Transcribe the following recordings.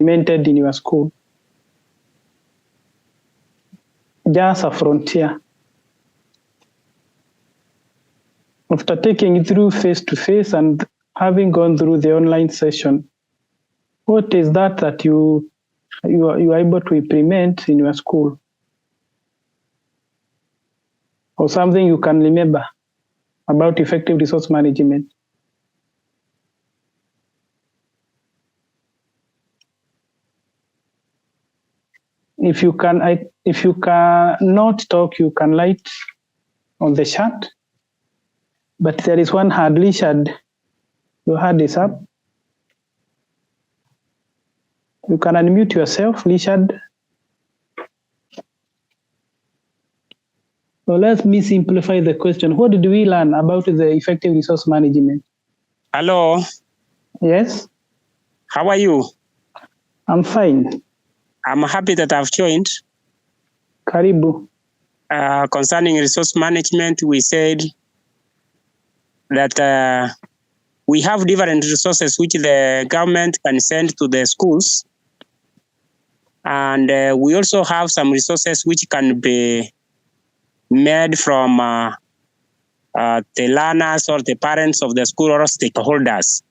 implemented in your school. Just a frontier. After taking it through face-to-face and having gone through the online session, what is that you are able to implement in your school? Or something you can remember about effective resource management? If you cannot talk, you can write on the chat. But there is one hand, Richard. Your hand is up. You can unmute yourself, Richard. So let me simplify the question. What did we learn about the effective resource management? Hello. Yes. How are you? I'm fine. I'm happy that I've joined. Karibu. Concerning resource management, we said that we have different resources which the government can send to the schools. And we also have some resources which can be made from the learners or the parents of the school or stakeholders.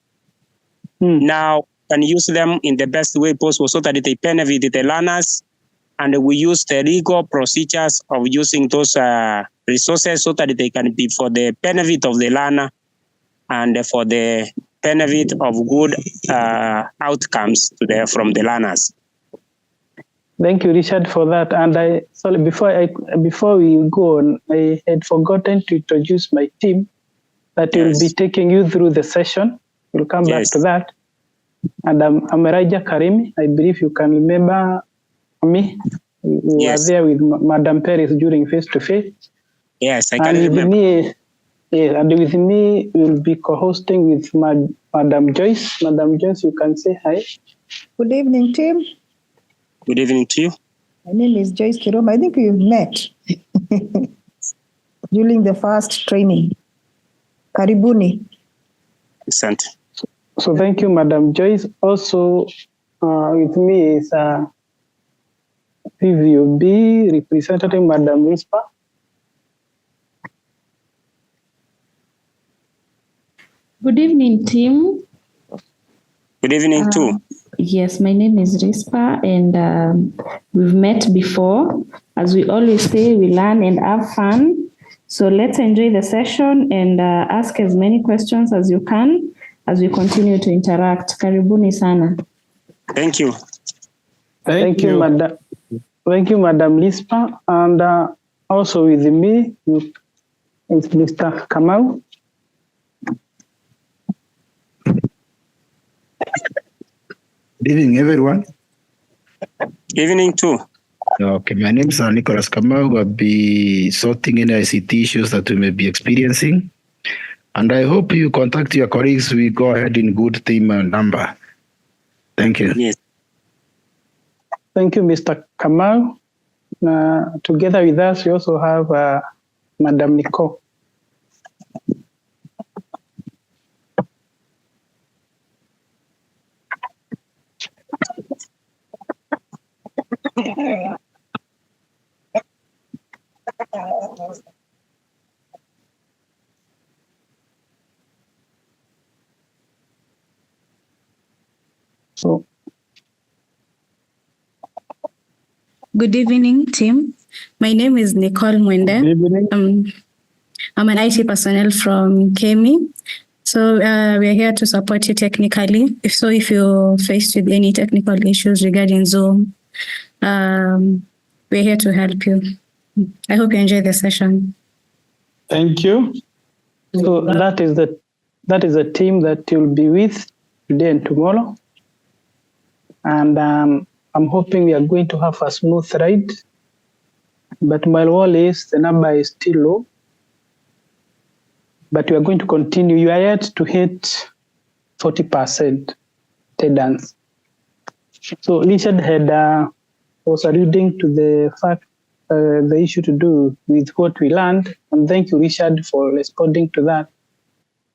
Now, can use them in the best way possible so that they benefit the learners, and we use the legal procedures of using those resources so that they can be for the benefit of the learner and for the benefit of good outcomes from the learners. Thank you, Richard, for that. And before we go on, I had forgotten to introduce my team that will be taking you through the session. We'll come back to that. And I'm Raja Karimi. I believe you can remember me. We were there with Madam Perez during face-to-face. Yes, I can remember. And with me, we'll be co-hosting with Madam Joyce. Madam Joyce, you can say hi. Good evening, team. Good evening to you. My name is Joyce Kiroma. I think we've met during the first training. Karibuni. Excellent. So thank you, Madam Joyce. Also with me is PVOB representative, Madam Rispa. Good evening, team. Good evening, too. Yes, my name is Rispa, and we've met before. As we always say, we learn and have fun. So let's enjoy the session and ask as many questions as you can as we continue to interact. Karibuni sana. Thank you. Thank you, Madam. Thank you, Madam Rispa. And also with me is Mr. Kamau. Good evening, everyone. Evening, too. Okay, my name is Nicholas Kamau. I'll be sorting any ICT issues that we may be experiencing. And I hope you contact your colleagues. We go ahead in good team and number. Thank you. Yes. Thank you, Mr. Kamau. Together with us, we also have Madam Nicole. So, good evening, team. My name is Nicole Mwende. good evening. I'm an IT personnel from KEMI. So we're here to support you technically. If you're faced with any technical issues regarding Zoom, we're here to help you. I hope you enjoy the session. Thank you. So that is the team that you'll be with today and tomorrow. And I'm hoping we are going to have a smooth ride. But my role is the number is still low. But we are going to continue. You are yet to hit 40% attendance. So Richard was alluding to the fact, the issue to do with what we learned. And thank you, Richard, for responding to that.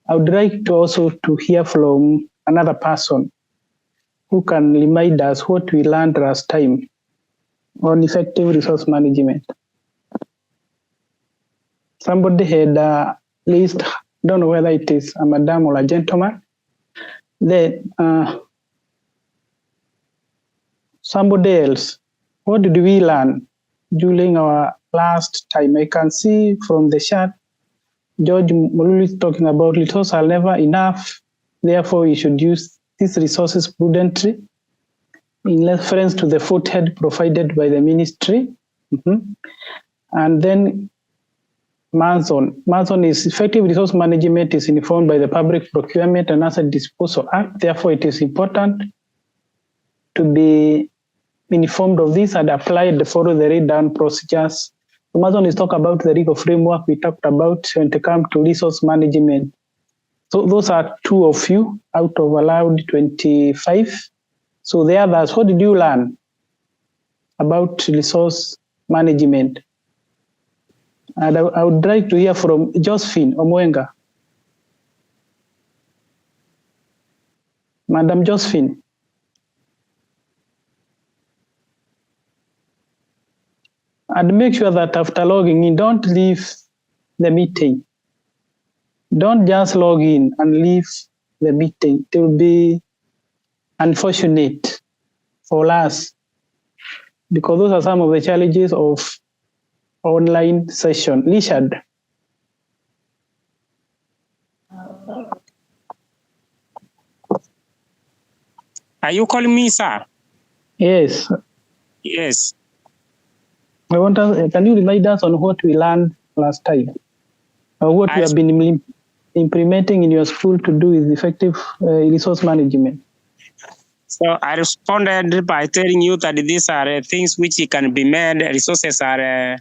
I would like to also to hear from another person who can remind us what we learned last time on effective resource management? Somebody had raised, don't know whether it is a madam or a gentleman. Then somebody else, what did we learn during our last time? I can see from the chat, George Mululu is talking about resources are never enough. Therefore, we should use these resources prudently in reference to the foothead provided by the ministry. And then Manson is effective resource management is informed by the Public Procurement and Asset Disposal Act. Therefore, it is important to be informed of this and apply the follow the read down procedures. Manson is talking about the legal framework we talked about when it comes to resource management. So those are 2 of you out of allowed 25. So the others, what did you learn about resource management? And I would like to hear from Josephine Omwenga. Madam Josephine. And make sure that after logging in, don't leave the meeting. Don't just log in and leave the meeting. It will be unfortunate for us because those are some of the challenges of online session. Richard. Are you calling me, sir? Yes. Yes. I want to, can you remind us on what we learned last time? Or what you have been implementing in your school to do with effective resource management? So I responded by telling you that these are things which can be made. Resources are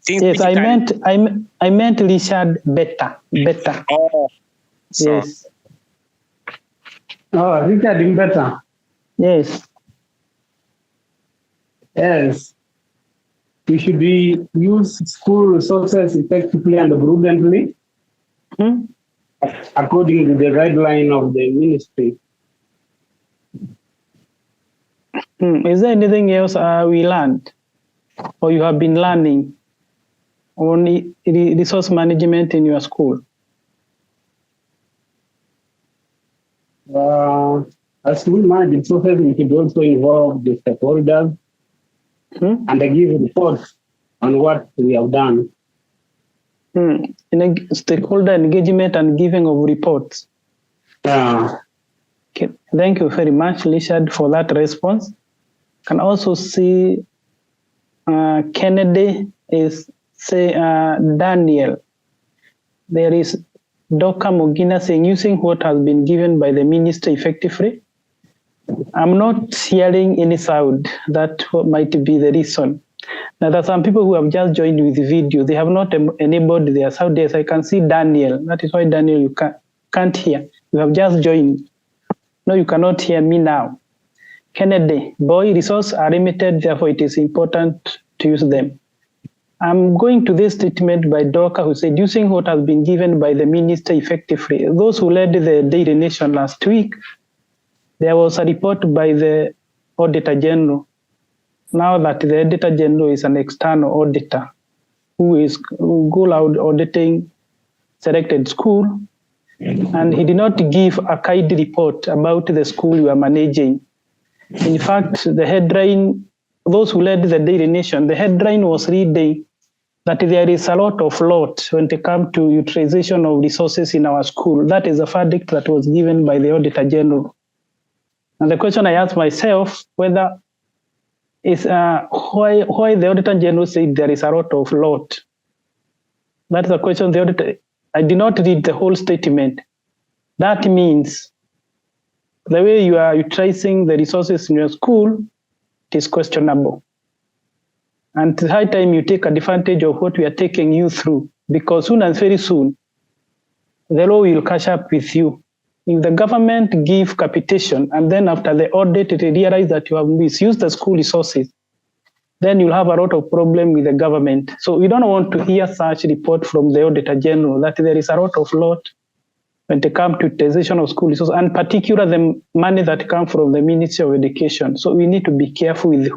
things. Yes, I meant Richard better. Oh, so. Yes. Oh, Richard in better. Yes. Yes. We should use school resources effectively and prudently, according to the guideline of the ministry. Is there anything else we learned or you have been learning on resource management in your school? As we manage resources, we should also involve the stakeholders and give reports on what we have done. In stakeholder engagement and giving of reports. Okay. Thank you very much, Richard, for that response. Can also see Kennedy is Daniel. There is Dr. Mogina saying using what has been given by the minister effectively. I'm not hearing any sound. That might be the reason. Now, there are some people who have just joined with the video. They have not enabled their sound. Yes, I can see Daniel. That is why, Daniel, you can't hear. You have just joined. No, you cannot hear me now. Kennedy, boy, resources are limited, therefore it is important to use them. I'm going to this statement by Doka, who said, using what has been given by the minister effectively. Those who led the Daily Nation last week, there was a report by the Auditor General. Now that the Auditor General is an external auditor who go out auditing selected school, and he did not give a kind report about the school you are managing. In fact, the headline, those who led the Daily Nation, the headline was reading that there is a lot of load when it comes to utilization of resources in our school. That is a verdict that was given by the Auditor General. And the question I asked myself, whether is why the Auditor General said there is a lot of load. That's the question the auditor. I did not read the whole statement. That means the way you are utilizing the resources in your school, it is questionable. And it's high time you take advantage of what we are taking you through, because soon and very soon, the law will catch up with you. If the government give capitation, and then after the audit, they realize that you have misused the school resources, then you'll have a lot of problem with the government. So we don't want to hear such report from the Auditor General that there is a lot of load when it comes to utilization of school resources, and particularly the money that comes from the Ministry of Education. So we need to be careful with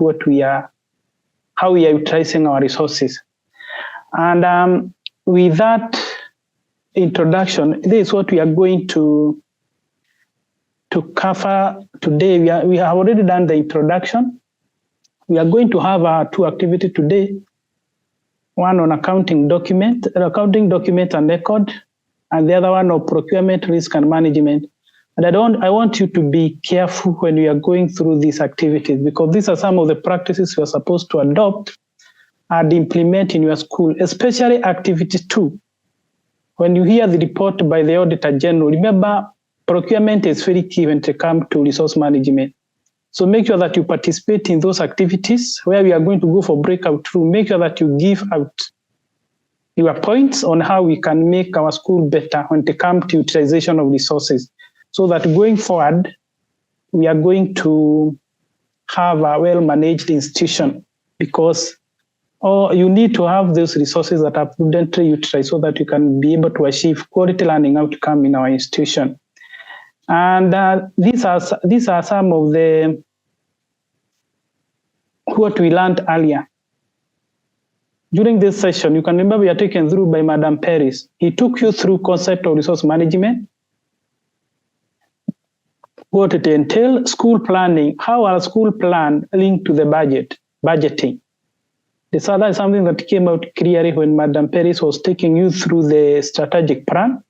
how we are utilizing our resources. And with that introduction, this is what we are going to cover today. We have already done the introduction. We are going to have two activities today. One on accounting document and record, and the other one on procurement, risk and management. And I want you to be careful when we are going through these activities, because these are some of the practices you are supposed to adopt and implement in your school, especially activity 2. When you hear the report by the Auditor General, remember procurement is very key when it comes to resource management. So make sure that you participate in those activities where we are going to go for breakout room. Make sure that you give out your points on how we can make our school better when it comes to utilization of resources, so that going forward, we are going to have a well-managed institution, because you need to have those resources that are prudently utilized so that you can be able to achieve quality learning outcome in our institution. And these are some of what we learned earlier. During this session, you can remember we are taken through by Madam Paris. He took you through concept of resource management, what it entails, school planning, how our school plan linked to the budgeting. This other is something that came out clearly when Madam Paris was taking you through the strategic plan,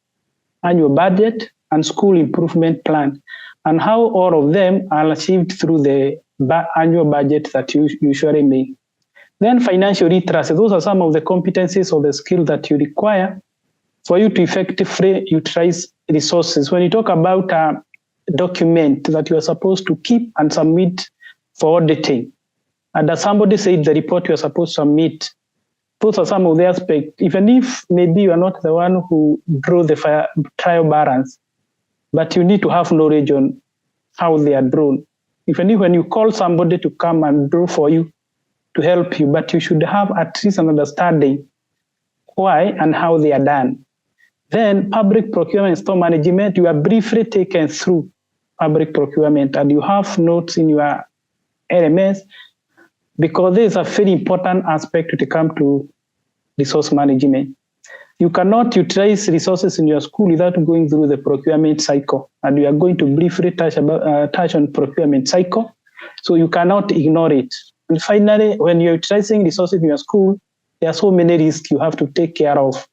annual budget, and school improvement plan, and how all of them are achieved through the annual budget that you usually make. Then financial literacy, those are some of the competencies or the skills that you require for you to effectively utilize resources. When you talk about a document that you are supposed to keep and submit for auditing, and as somebody said, the report you are supposed to submit, those are some of the aspects, even if maybe you are not the one who drew the trial balance, but you need to have knowledge on how they are drawn. Even if when you call somebody to come and draw for you, to help you, but you should have at least an understanding why and how they are done. Then public procurement and store management, you are briefly taken through public procurement, and you have notes in your LMS, because this is a very important aspect to come to resource management. You cannot utilize resources in your school without going through the procurement cycle, and we are going to briefly touch on procurement cycle, so you cannot ignore it. And finally, when you're utilizing resources in your school, there are so many risks you have to take care of.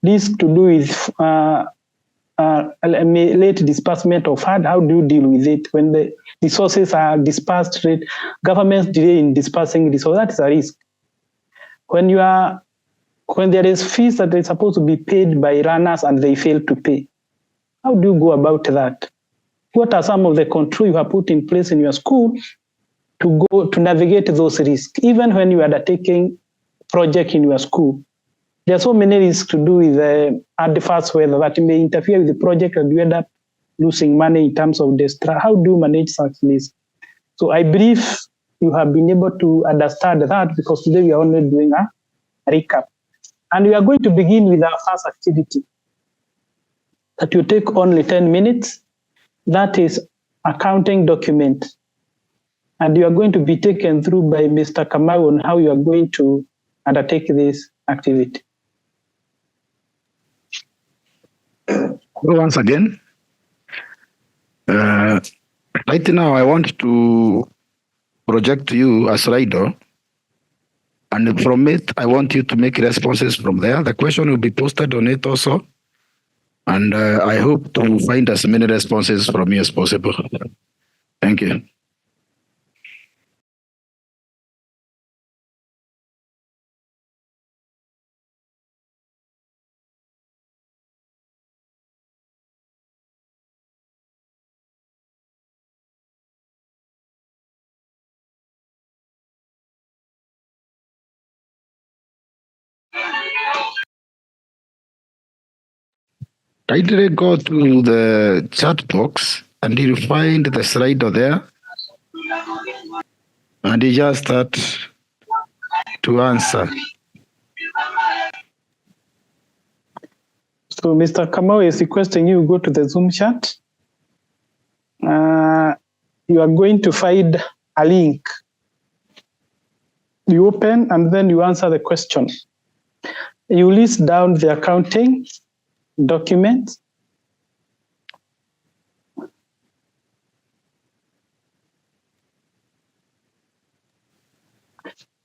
Risks to do with late disbursement of funds. How do you deal with it when the resources are dispersed? Government's delay in dispersing resources, that is a risk. When there is fees that are supposed to be paid by runners and they fail to pay, how do you go about that? What are some of the controls you have put in place in your school to navigate those risks? Even when you are undertaking project in your school, there are so many risks to do with the adverse weather that may interfere with the project, and you end up losing money in terms of how do you manage such risks? So I believe you have been able to understand that, because today we are only doing a recap. And we are going to begin with our first activity that will take only 10 minutes. That is accounting document. And you are going to be taken through by Mr. Kamau on how you are going to undertake this activity. Once again, right now I want to project to you a Slido, and from it I want you to make responses from there. The question will be posted on it also, and I hope to find as many responses from you as possible. Thank you. Kindly go to the chat box and you'll find the Slido there, and you just start to answer. So Mr. Kamau is requesting you go to the Zoom chat. You are going to find a link. You open and then you answer the question. You list down the accounting document.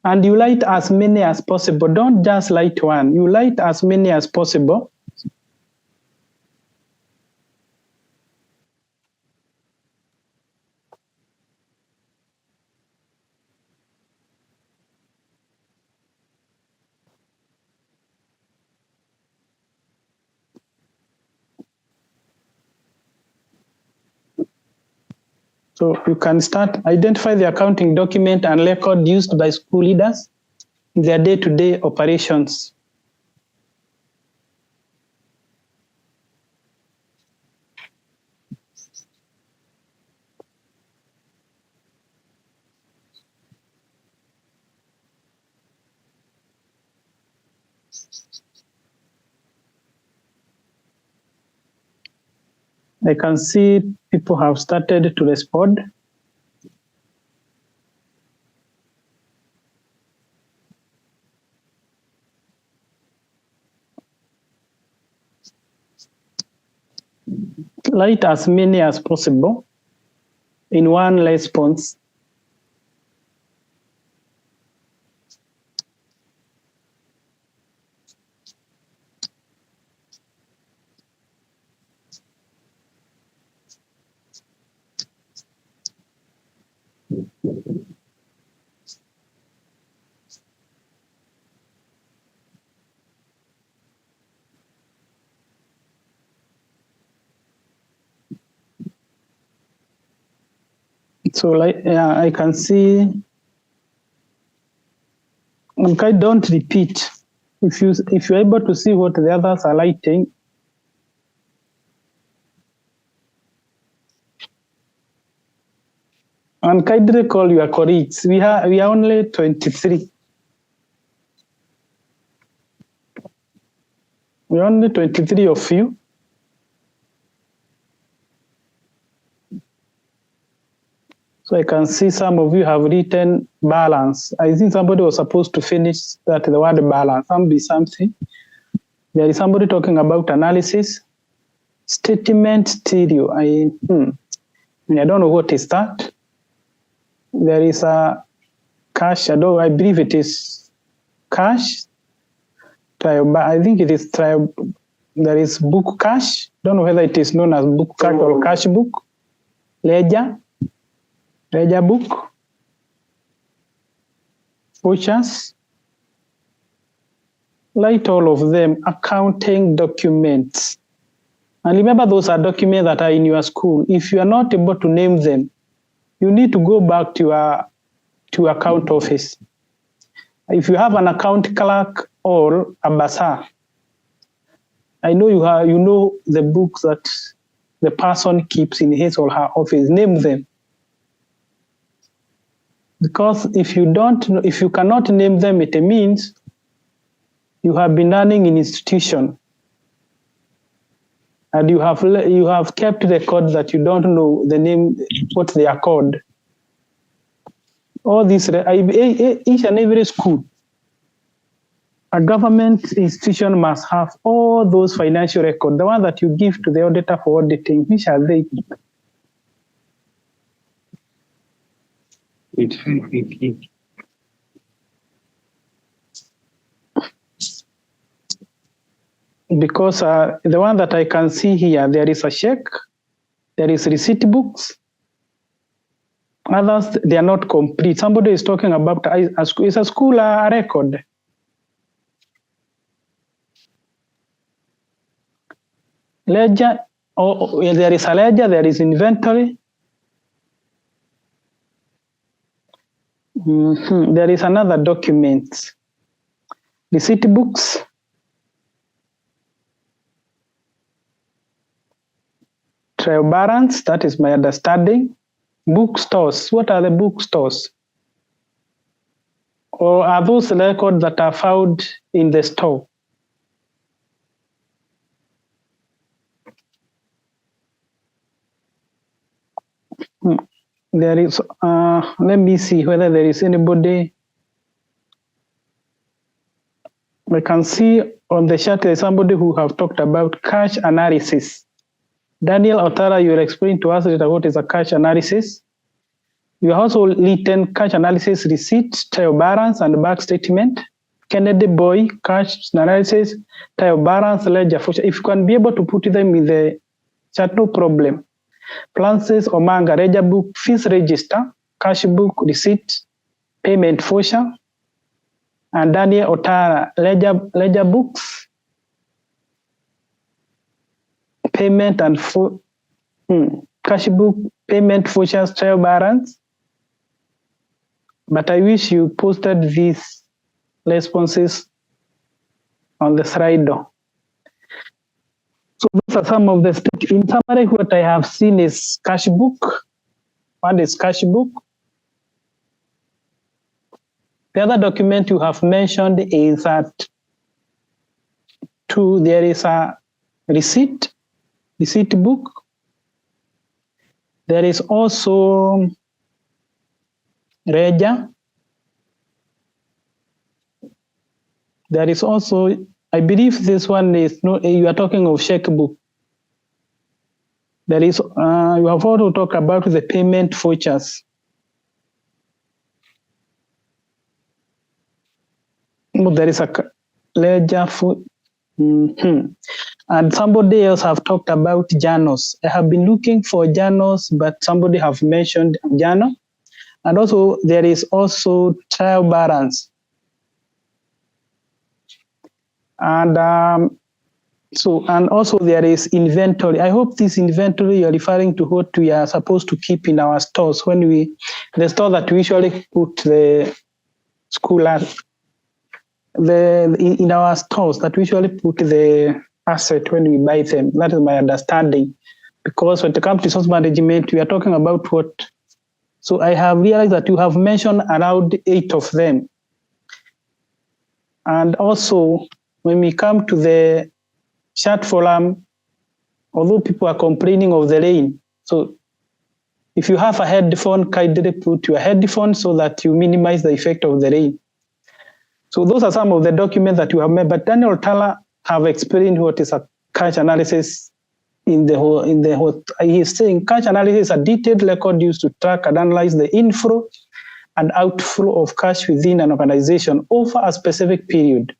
And you write as many as possible. Don't just write one. You write as many as possible. So you can start, identify the accounting document and record used by school leaders in their day-to-day operations. I can see people have started to respond. Write as many as possible in one response. So like, yeah, I can see. Okay, don't repeat. If you're able to see what the others are writing, and kindly call your colleagues. We are only 23. We are only 23 of you. So I can see some of you have written balance. I think somebody was supposed to finish that the word balance. Something. There is somebody talking about analysis. Statement stereo. I don't know what is that. There is a cash. I believe it is cash. I think it is there is book cash. Don't know whether it is known as book cash or cash book. Ledger book. Vouchers. Write all of them. Accounting documents. And remember, those are documents that are in your school. If you are not able to name them, you need to go back to your account office. If you have an account clerk or a bursar, I know you know the books that the person keeps in his or her office. Name them. Because if you cannot name them, it means you have been learning in institution, and you have kept record that you don't know the name, what they are called. All these, each and every school, a government institution must have all those financial records. The one that you give to the auditor for auditing, which are they? Because the one that I can see here, there is a check, there is receipt books. Others, they are not complete. Somebody is talking about is a school a record. Ledger, there is a ledger, there is inventory. There is another document. Receipt books. Trial balance, that is my understanding. Bookstores, what are the bookstores? Or are those records that are found in the store? There is, let me see whether there is anybody. I can see on the chat there's somebody who have talked about cash analysis. Daniel Otara, you will explain to us later what is a cash analysis. You have also written cash analysis receipt, trial balance, and bank statement. Kennedy Boy, cash analysis, trial balance, ledger. If you can be able to put them in the chat, no problem. Francis Omanga, ledger book, fees register, cash book, receipt, payment voucher. And Daniel Otara, ledger books, payment and cash book, payment vouchers, trial balance. But I wish you posted these responses on the slide. So those are some of the steps. In summary, what I have seen is cash book. What is cash book? The other document you have mentioned is that there is a receipt book. There is also ledger. There is also, I believe this one is, no, you are talking of checkbook. There is, you have also talked about the payment vouchers. There is a ledger for, and somebody else have talked about journals. I have been looking for journals, but somebody have mentioned journal. And also there is also trial balance. And and also there is inventory. I hope this inventory you're referring to what we are supposed to keep in our stores when the store that we usually put the school at. In our stores that we usually put the asset when we buy them. That is my understanding. Because when it comes to resource management, we are talking about what. So I have realized that you have mentioned around 8 of them. And also, when we come to the chat forum, although people are complaining of the rain, so if you have a headphone, kindly put your headphone so that you minimize the effect of the rain. So those are some of the documents that you have made, but Daniel Otara have explained what is a cash analysis in the whole, he is saying cash analysis is a detailed record used to track and analyze the inflow and outflow of cash within an organization over a specific period.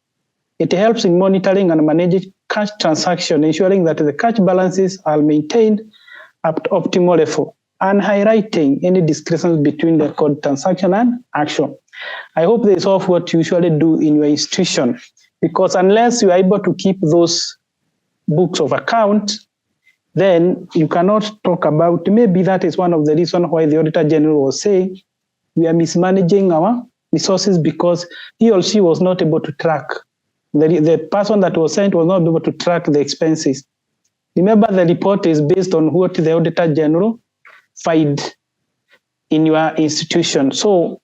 It helps in monitoring and managing cash transactions, ensuring that the cash balances are maintained at optimal level, and highlighting any discrepancies between the record transaction and action. I hope this is all what you usually do in your institution, because unless you are able to keep those books of account, then you cannot talk about, maybe that is one of the reasons why the Auditor General was saying we are mismanaging our resources, because he or she was not able to track. The person that was sent was not able to track the expenses. Remember, the report is based on what the Auditor General filed in your institution. So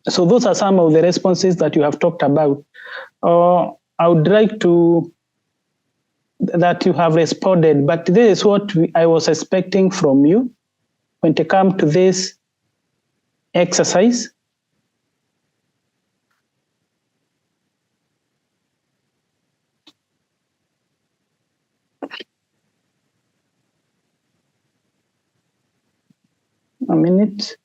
those are some of the responses that you have talked about. I would like that you have responded, but this is what I was expecting from you when it comes to this exercise. A minute.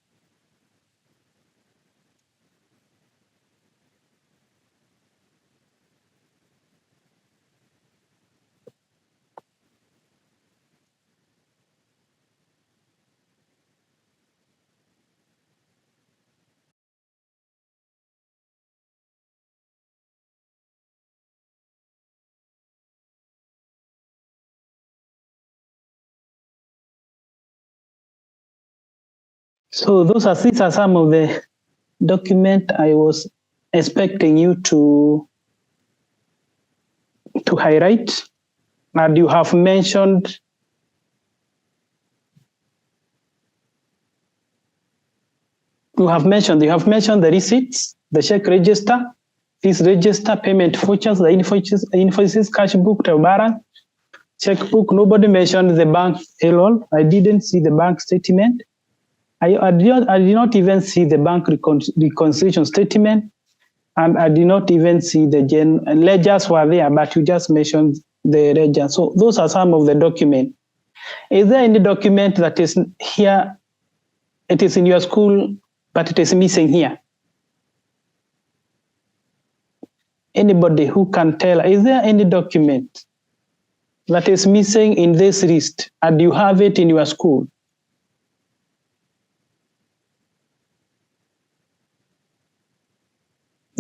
So these are some of the documents I was expecting you to highlight, and you have mentioned the receipts, the check register, fees register, payment vouchers, the invoices, cash book, trial balance. checkbook. Nobody mentioned the bank payroll. I didn't see the bank statement. I did not even see the bank reconciliation statement, and I did not even see the ledgers were there, but you just mentioned the ledger. So those are some of the documents. Is there any document that is here? It is in your school, but it is missing here. Anybody who can tell, is there any document that is missing in this list and you have it in your school?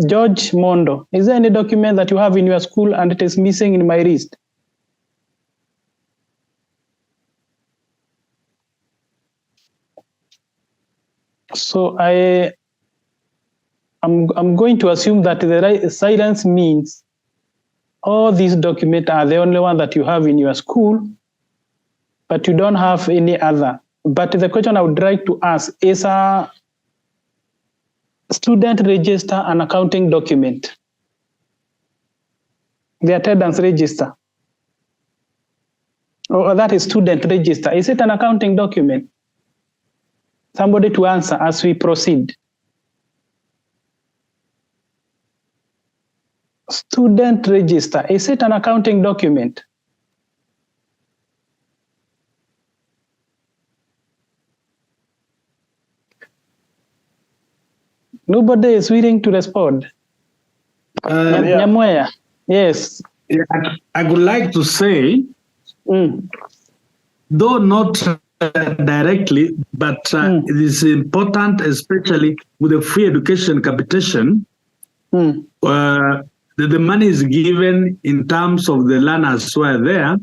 George Mondo, is there any document that you have in your school and it is missing in my list? So I'm going to assume that the silence means all these documents are the only one that you have in your school, but you don't have any other. But the question I would like to ask is a student register an accounting document? The attendance register. Or that is student register. Is it an accounting document? Somebody to answer as we proceed. Student register, is it an accounting document? Nobody is willing to respond. Nyamira, yes. Yeah, I would like to say, though not directly, but it is important, especially with the free education capitation, the money is given in terms of the learners who are there.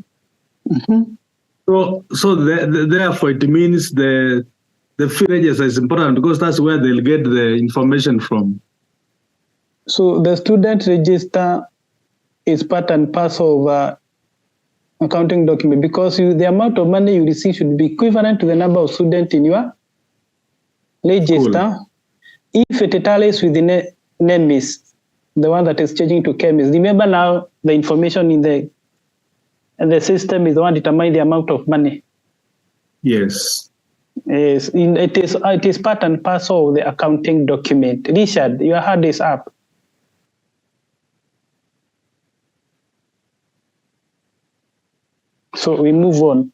So therefore, it means the fee register is important because that's where they'll get the information from. So the student register is part and parcel of accounting document because the amount of money you receive should be equivalent to the number of students in your register. Cool. If it tallies with the NEMIS, the one that is changing to chemist. Remember now the information in the system is the one determining the amount of money. Yes. Yes, it is part and parcel of the accounting document. Richard, your hand is up. So we move on.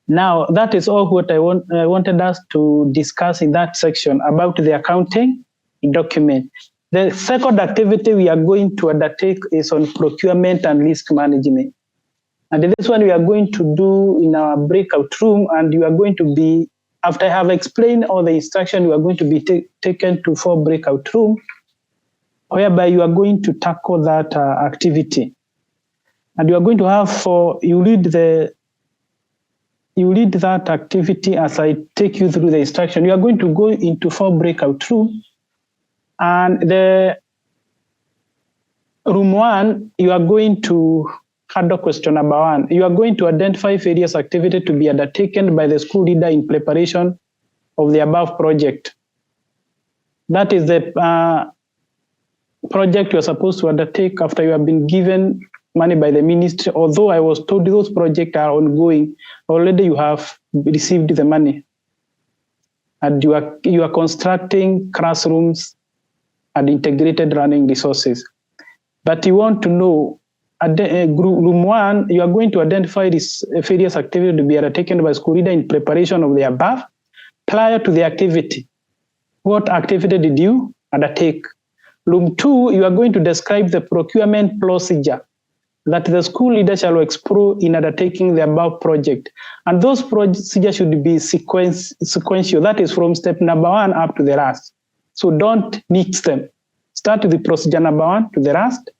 Now, that is all what I wanted us to discuss in that section about the accounting document. The second activity we are going to undertake is on procurement and risk management. And this one we are going to do in our breakout room, and you are going to be, after I have explained all the instruction, you are going to be taken to 4 breakout rooms, whereby you are going to tackle that activity. And you are going to have you lead that activity as I take you through the instruction. You are going to go into 4 breakout rooms. And the room 1, you are going to handle question number 1. You are going to identify various activities to be undertaken by the school leader in preparation of the above project. That is the project you are supposed to undertake after you have been given money by the ministry. Although I was told those projects are ongoing, already you have received the money. And you are constructing classrooms and integrated learning resources. But you want to know, room 1, you are going to identify these various activities to be undertaken by school leader in preparation of the above. Prior to the activity, what activity did you undertake? Room 2, you are going to describe the procurement procedure that the school leader shall explore in undertaking the above project. And those procedures should be sequential. That is from step number 1 up to the last. So don't mix them. Start with the procedure number 1 to the last.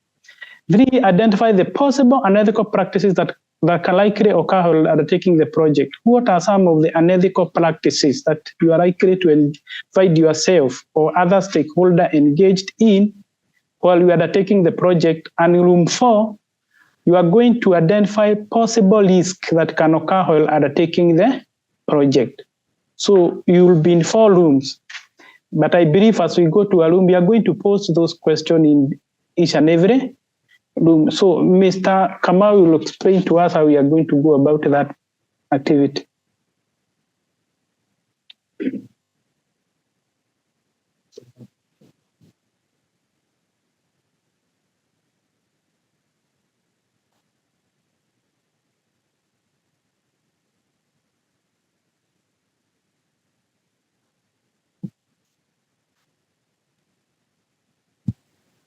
3, identify the possible unethical practices that can likely occur while undertaking the project. What are some of the unethical practices that you are likely to find yourself or other stakeholder engaged in while you are undertaking the project? And in room 4, you are going to identify possible risks that can occur while undertaking the project. So you will be in 4 rooms. But I believe as we go to a room, we are going to post those questions in each and every room. So Mr. Kamau will explain to us how we are going to go about that activity.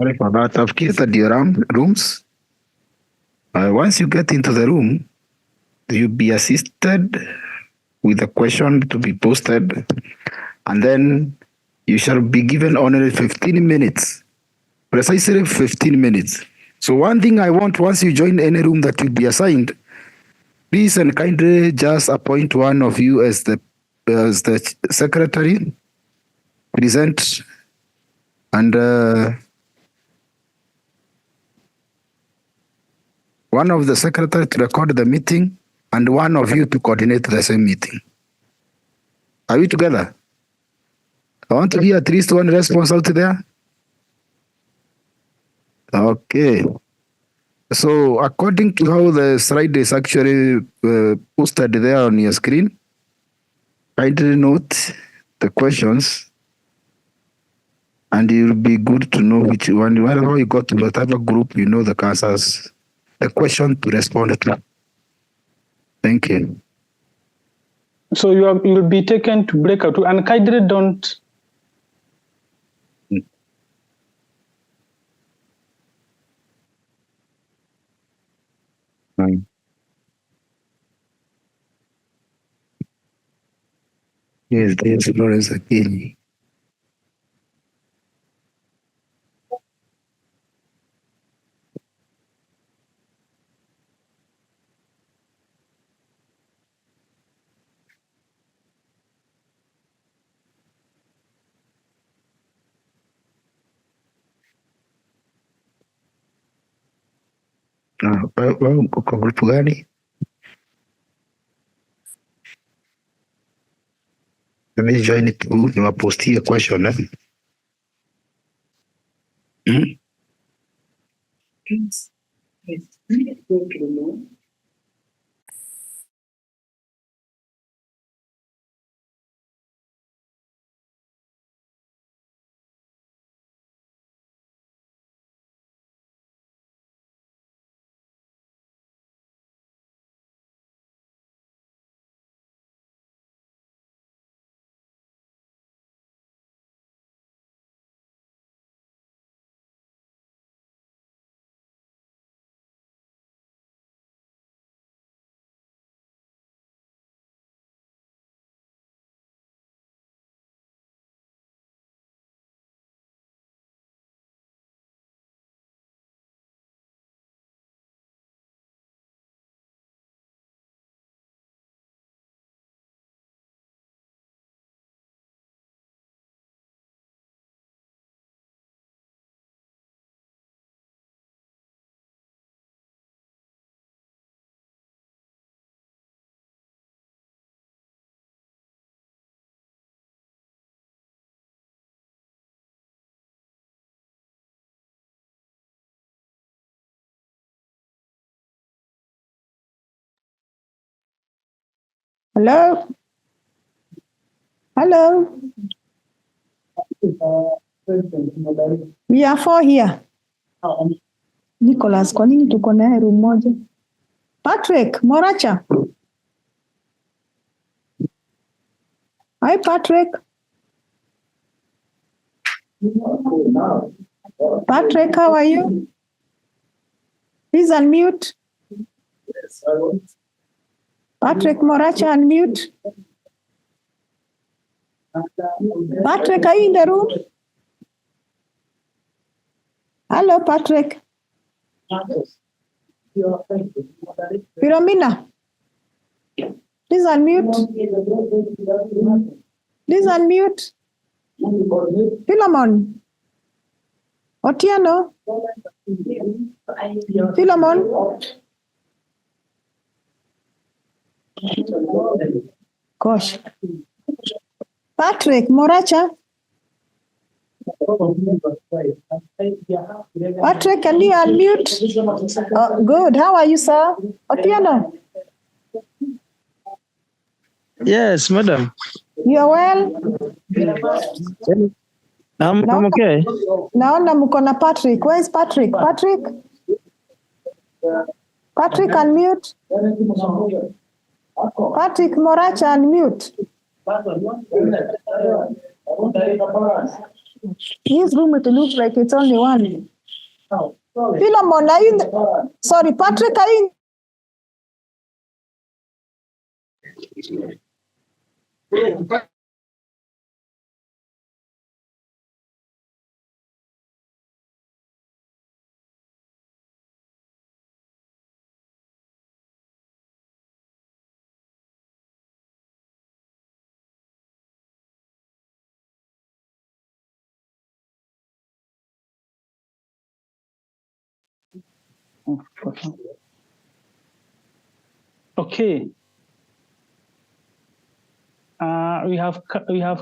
Sorry for that. I've gathered your rooms. Once you get into the room, you'll be assisted with a question to be posted, and then you shall be given only 15 minutes, precisely 15 minutes. So one thing I want, once you join any room that you'll be assigned, please and kindly just appoint one of you as the secretary, present, and one of the secretary to record the meeting, and one of you to coordinate the same meeting. Are we together? I want to hear at least one response out there. Okay. So according to how the slide is actually posted there on your screen, kindly note the questions, and it will be good to know which one, whenever you go to whatever group, you know the answers, the question to respond to. Thank you. So you'll be taken to breakout, and kindly don't. Yes, there's Florence again. Uko grupu gani? Let me join it too. Niwapostie a question. Hello? Hello? We are 4 here. Nicholas, kwa nini tuko naye room moja? Patrick, Moracha. Hi, Patrick. Patrick, how are you? Please unmute. Patrick Moracha, unmute. Patrick, are you in the room? Hello, Patrick. Philomena, please unmute. Please unmute. Philemon. Otieno. Philemon. Gosh. Patrick Moracha. Patrick, can you unmute? Good. How are you, sir? Otieno? Yes, madam. You are well? I'm okay. Naona mko na Patrick. Where is Patrick? Patrick? Patrick, unmute. Patrick Moracha, unmute. His room, it looks like it's only one. Philemon, are you sorry, Patrick, are you Okay. We have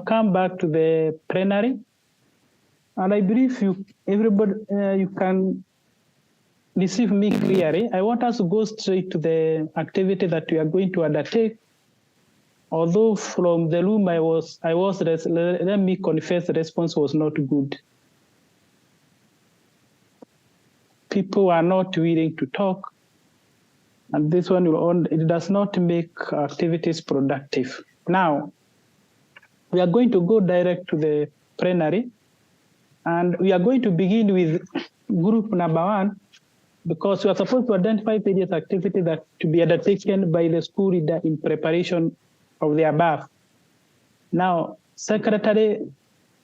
come back to the plenary, and I believe everybody you can receive me clearly. I want us to go straight to the activity that we are going to undertake. Although from the room let me confess, the response was not good. People are not willing to talk, and this one it does not make activities productive. Now, we are going to go direct to the plenary, and we are going to begin with group number 1, because we are supposed to identify various activities that to be undertaken by the school leader in preparation of the above. Now, Secretary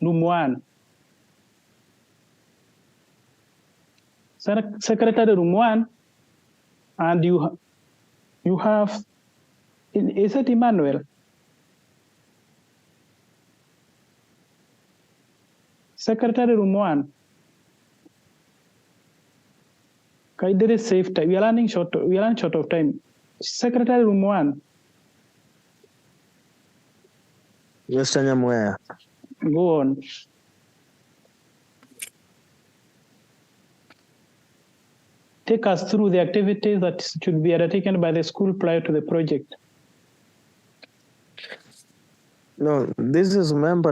Room 1. Secretary Room 1, and you have, is it Emmanuel? Secretary Room 1. Kaidere save time. We are running short of time. Secretary Room 1. Mr. Nyamira. Go on. Take us through the activities that should be undertaken by the school prior to the project. No, this is member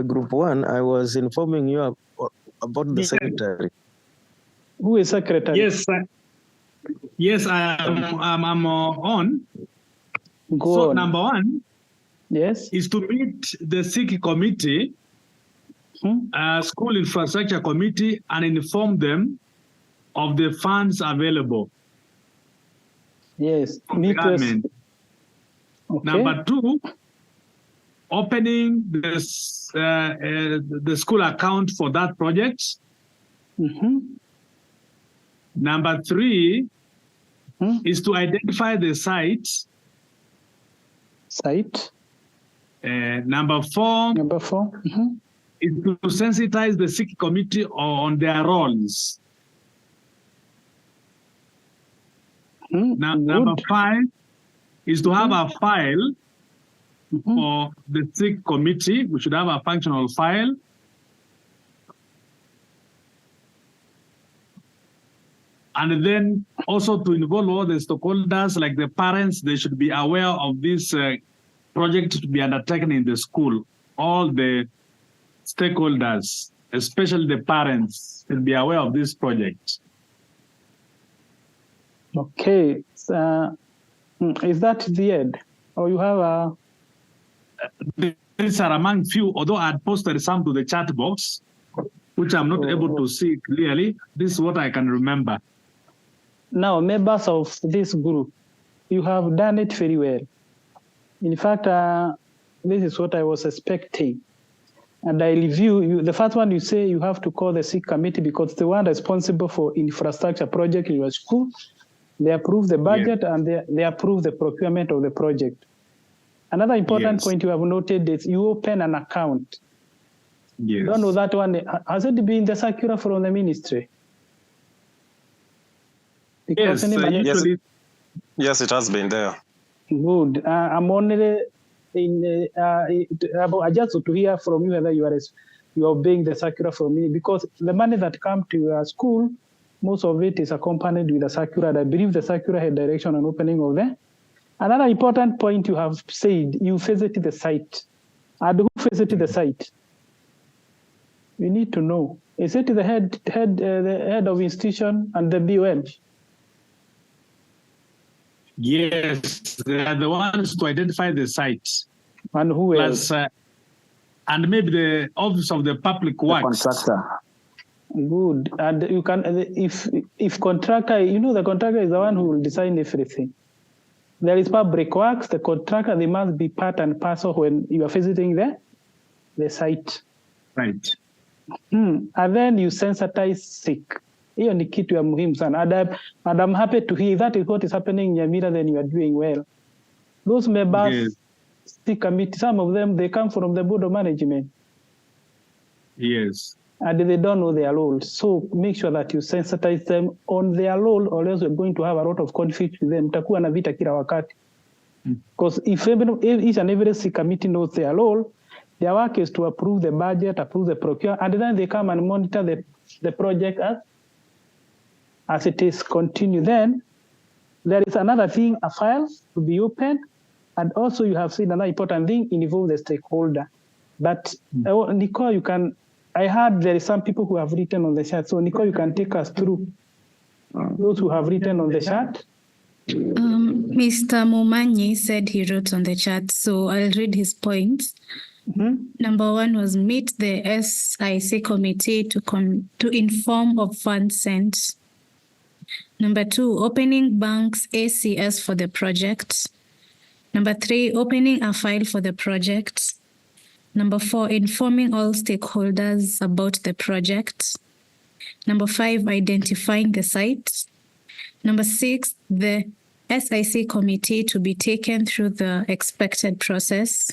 group 1. I was informing you about the secretary. Who is secretary? Yes, I'm on. Go on. Number 1, yes, is to meet the SIC committee, school infrastructure committee, and inform them of the funds available. Yes, from the government. Okay. Number 2, opening the school account for that project. Number 3 is to identify the site. Number 4 is to sensitize the SIC committee on their roles. Number 5 is to have a file for the SIC committee. We should have a functional file. And then also to involve all the stakeholders, like the parents, they should be aware of this project to be undertaken in the school. All the stakeholders, especially the parents, should be aware of this project. Okay. Is that the end? Or you have a... These are among few, although I had posted some to the chat box, which I'm not able to see clearly. This is what I can remember. Now, members of this group, you have done it very well. In fact, this is what I was expecting. And I review you. The first one, you say you have to call the SIC committee because the one responsible for infrastructure project in your school, they approve the budget and they approve the procurement of the project. Another important point you have noted is you open an account. Yes. Don't know that one. Has it been the circular from the ministry? Because yes, it has been there. Good. I'm only in. I just to hear from you whether you are you are obeying the circular from me, because the money that comes to your school, most of it is accompanied with a circular. And I believe the circular had direction on opening of them. Another important point you have said, you visited the site. And who visited the site? We need to know. Is it the head of institution and the BOM? Yes, they are the ones to identify the sites. And who else? And maybe the Office of the Public Works. The contractor. Good. And you can, if contractor, the contractor is the one who will design everything. There is public works, the contractor, they must be part and parcel when you are visiting the site. Right. And then you sensitize sick. Hiyo ni kitu ya muhimu sana. And I'm happy to hear that is what is happening in Nyamira, then you are doing well. Those members, sick committee, some of them, they come from the board of management. Yes. And they don't know their role. So make sure that you sensitize them on their role, or else we're going to have a lot of conflict with them. Takuwa na vita kila wakati. Because if each and every sick committee knows their role, their work is to approve the budget, approve the procure, and then they come and monitor the project as it is continue. Then there is another thing, a file to be opened, and also you have seen another important thing, involve the stakeholder. But Nicole, you can, I heard there is some people who have written on the chat. So Nicole, you can take us through those who have written on the chat. Mr. Momanyi said he wrote on the chat, so I'll read his points. Number 1 was meet the SIC committee to inform of funds sent. Number 2, opening banks ACS for the project. Number 3, opening a file for the project. Number 4, informing all stakeholders about the project. Number 5, identifying the site. Number 6, the SIC committee to be taken through the expected process.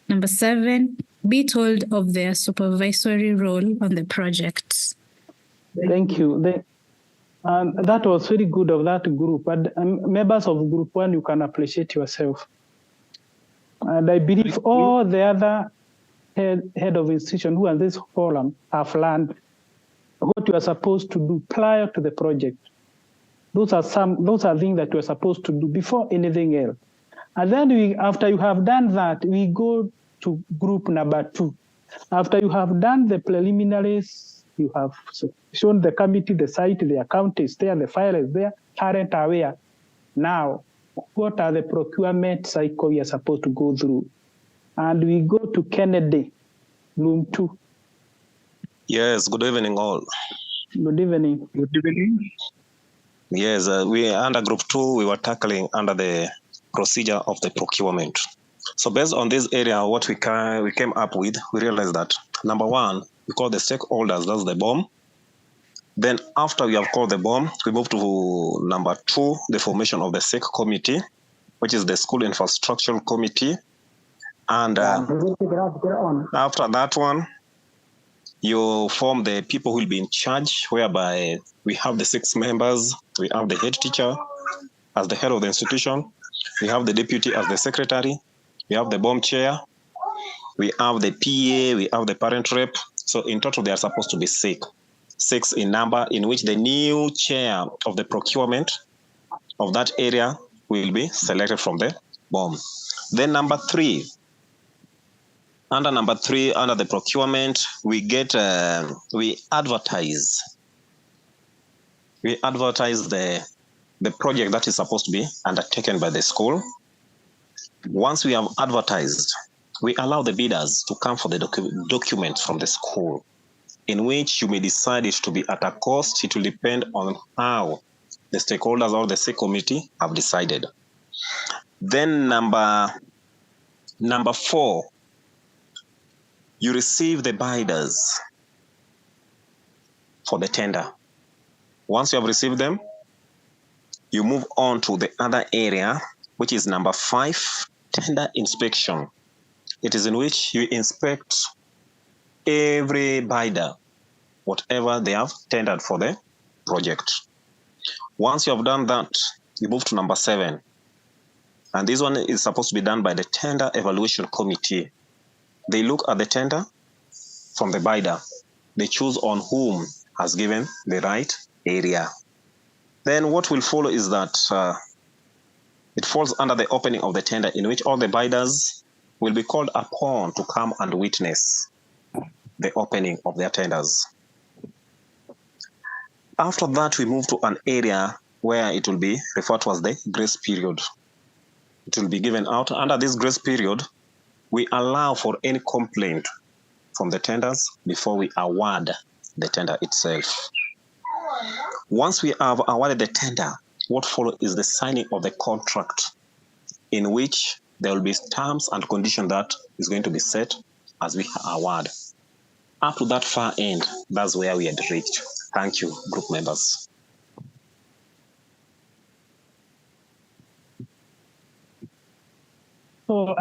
Number 7, be told of their supervisory role on the project. Thank you. That was very good of that group. And members of group 1, you can appreciate yourself. And I believe all the other head of institution who are in this forum have learned what you are supposed to do prior to the project. Those are things that you are supposed to do before anything else. And then after you have done that, we go to group number 2. After you have done the preliminaries, you have shown the committee, the site, the account is there, the file is there, current aware. Now, what are the procurement cycle you are supposed to go through? And we go to Kennedy, room 2. Yes, good evening all. Good evening. Good evening. Yes, we under group 2, we were tackling under the procedure of the procurement. So based on this area, what we came up with, we realized that number 1, we call the stakeholders, that's the BOM. Then after we have called the BOM, we move to number 2, the formation of the SEC committee, which is the school infrastructural committee. And after that one, you form the people who will be in charge, whereby we have the 6 members, we have the head teacher as the head of the institution, we have the deputy as the secretary, we have the BOM chair, we have the PA, we have the parent rep. So in total, they are supposed to be 6 in number, in which the new chair of the procurement of that area will be selected from the BOM. Then number 3, under number 3, under the procurement, we get, we advertise the project that is supposed to be undertaken by the school. Once we have advertised, we allow the bidders to come for the documents from the school, in which you may decide it to be at a cost. It will depend on how the stakeholders or the SEC committee have decided. Then number 4, you receive the bidders for the tender. Once you have received them, you move on to the other area, which is number 5, tender inspection. It is in which you inspect every bidder, whatever they have tendered for the project. Once you have done that, you move to number 7. And this one is supposed to be done by the tender evaluation committee. They look at the tender from the bidder. They choose on whom has given the right area. Then what will follow is that it falls under the opening of the tender, in which all the bidders will be called upon to come and witness the opening of their tenders. After that, we move to an area where it will be referred to as the grace period. It will be given out. Under this grace period, we allow for any complaint from the tenders before we award the tender itself. Once we have awarded the tender, what follows is the signing of the contract, in which there will be terms and conditions that is going to be set as we award. Up to that far end, that's where we had reached. Thank you, group members. So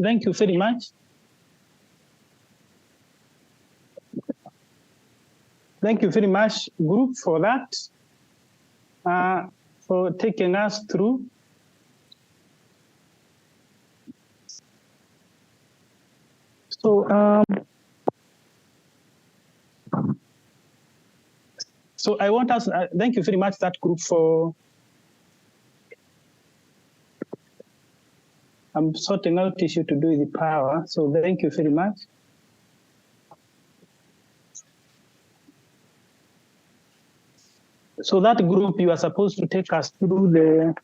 thank you very much. Thank you very much, group, for that, for taking us through. So I want us, thank you very much, that group, for, I'm sorting out issue to do with the power, so thank you very much. So that group, you are supposed to take us through the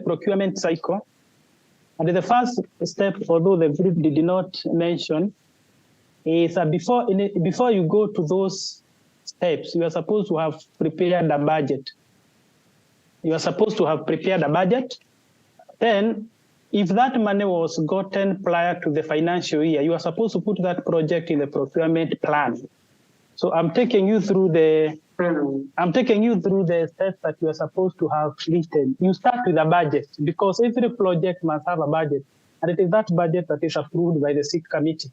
procurement cycle. And the first step, although the group did not mention, is that before you go to those steps, you are supposed to have prepared a budget. You are supposed to have prepared a budget. Then, if that money was gotten prior to the financial year, you are supposed to put that project in the procurement plan. So I'm taking you through the steps that you are supposed to have written. You start with a budget, because every project must have a budget, and it is that budget that is approved by the SIC committee.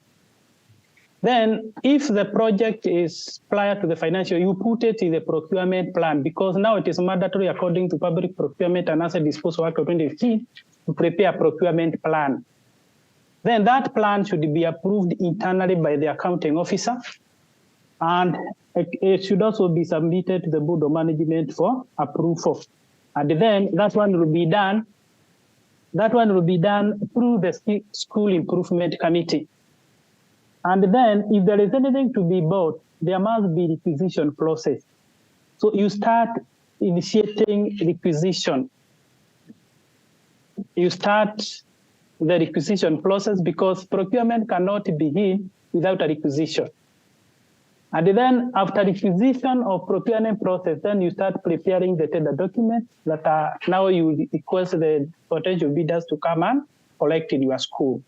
Then, if the project is prior to the financial, you put it in the procurement plan, because now it is mandatory according to Public Procurement and Asset Disposal Act of 2015 to prepare a procurement plan. Then that plan should be approved internally by the accounting officer, and it should also be submitted to the Board of Management for approval. And then that one will be done. That one will be done through the School Improvement Committee. And then, if there is anything to be bought, there must be requisition process. So you start initiating requisition. You start the requisition process, because procurement cannot begin without a requisition. And then, after requisition of procurement process, then you start preparing the tender documents that are now you request the potential bidders to come and collect in your school.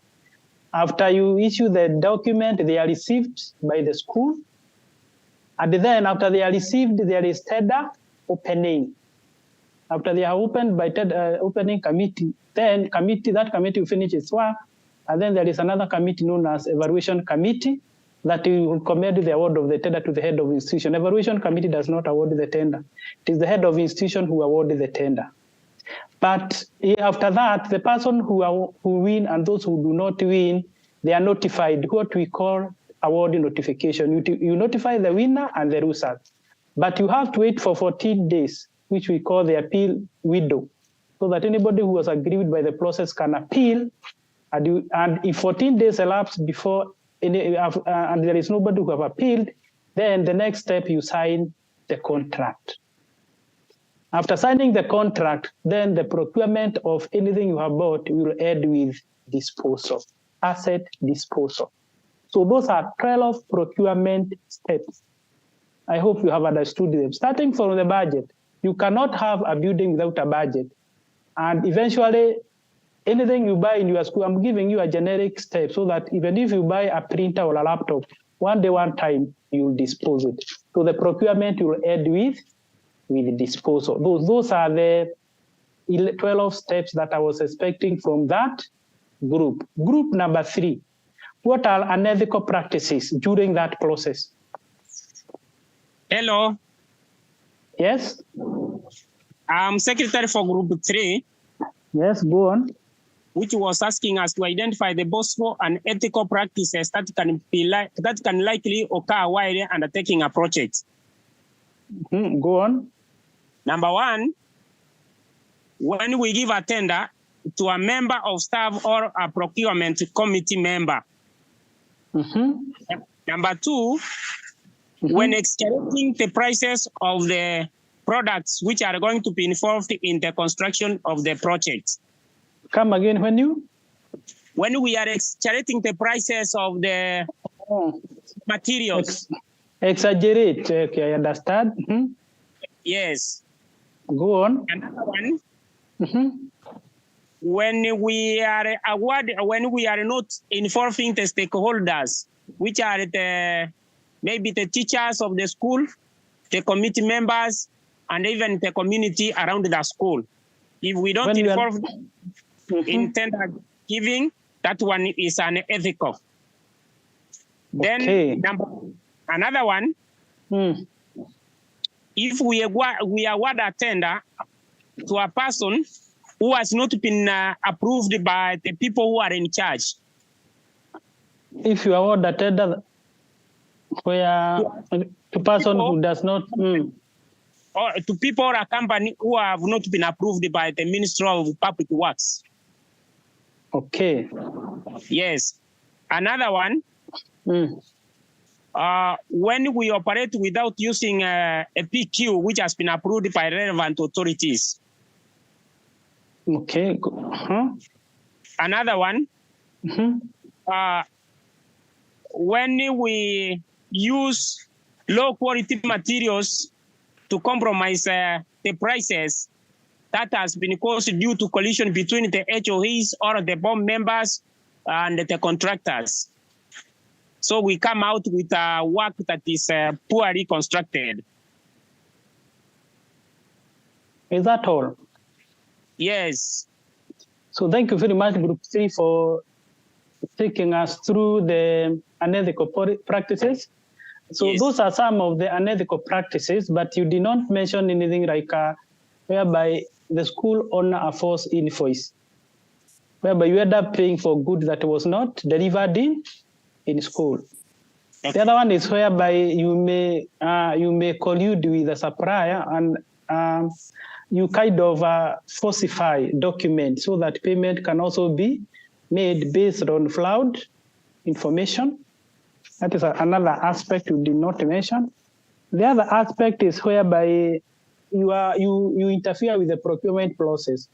After you issue the document, they are received by the school. And then after they are received, there is tender opening. After they are opened by opening committee, then that committee will finish its work. And then there is another committee known as evaluation committee that will recommend the award of the tender to the head of institution. Evaluation committee does not award the tender. It is the head of institution who awards the tender. But after that, the person who win and those who do not win, they are notified, what we call award notification. You notify the winner and the loser. But you have to wait for 14 days, which we call the appeal window, so that anybody who was aggrieved by the process can appeal. And if 14 days elapse before and there is nobody who have appealed, then the next step, you sign the contract. After signing the contract, then the procurement of anything you have bought will end with disposal, asset disposal. So those are 12 procurement steps. I hope you have understood them. Starting from the budget, you cannot have a building without a budget. And eventually, anything you buy in your school, I'm giving you a generic step so that even if you buy a printer or a laptop, one day, one time, you'll dispose it. So the procurement will end with disposal. Those are the 12 steps that I was expecting from that group. Group number 3, what are unethical practices during that process? Hello. Yes? I'm secretary for group 3. Yes, go on. which was asking us to identify the boastful and ethical practices that can likely occur while undertaking a project. Go on. Number one, when we give a tender to a member of staff or a procurement committee member. Number two, when excavating the prices of the products which are going to be involved in the construction of the project. Come again, when we are excavating the prices of the materials. Exaggerate. Okay, I understand. Yes. Go on. Another one. When we are not involving the stakeholders, which are maybe the teachers of the school, the committee members, and even the community around the school. If we don't involve in tender giving, that one is unethical. Then another one, if we award a tender to a person who has not been approved by the people who are in charge. If you award a tender to person who does not, or to people or a company who have not been approved by the Ministry of Public Works. Okay. Yes. Another one, when we operate without using a PQ, which has been approved by relevant authorities. Okay. Another one, when we use low quality materials to compromise the prices, that has been caused due to collision between the HOEs or the BOM members and the contractors. So we come out with work that is poorly constructed. Is that all? Yes. So thank you very much, Group 3, for taking us through the unethical practices. So those are some of the unethical practices, but you did not mention anything like whereby the school honor a false invoice, whereby you end up paying for goods that was not delivered in school. The other one is whereby you may collude with a supplier and you kind of falsify documents so that payment can also be made based on flawed information. That is another aspect you did not mention. The other aspect is whereby you interfere with the procurement process,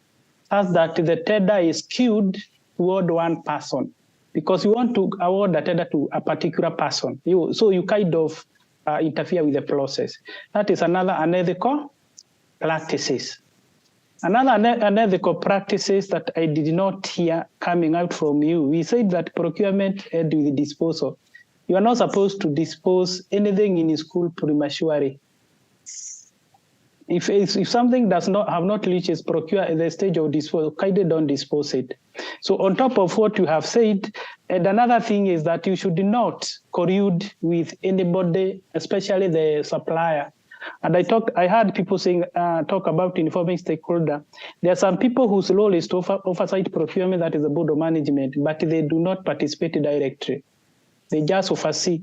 such that the tender is skewed toward one person, because you want to award the tender to a particular person. So you kind of interfere with the process. That is another unethical practices. Another unethical practices that I did not hear coming out from you. We said that procurement ends with disposal. You are not supposed to dispose anything in school prematurely. If something does not have not reached the stage of disposal, kindly don't dispose it. So on top of what you have said, and another thing is that you should not collude with anybody, especially the supplier. And I heard people saying talk about informing stakeholder. There are some people whose role is to oversight procurement, that is the board of management, but they do not participate directly. They just oversee,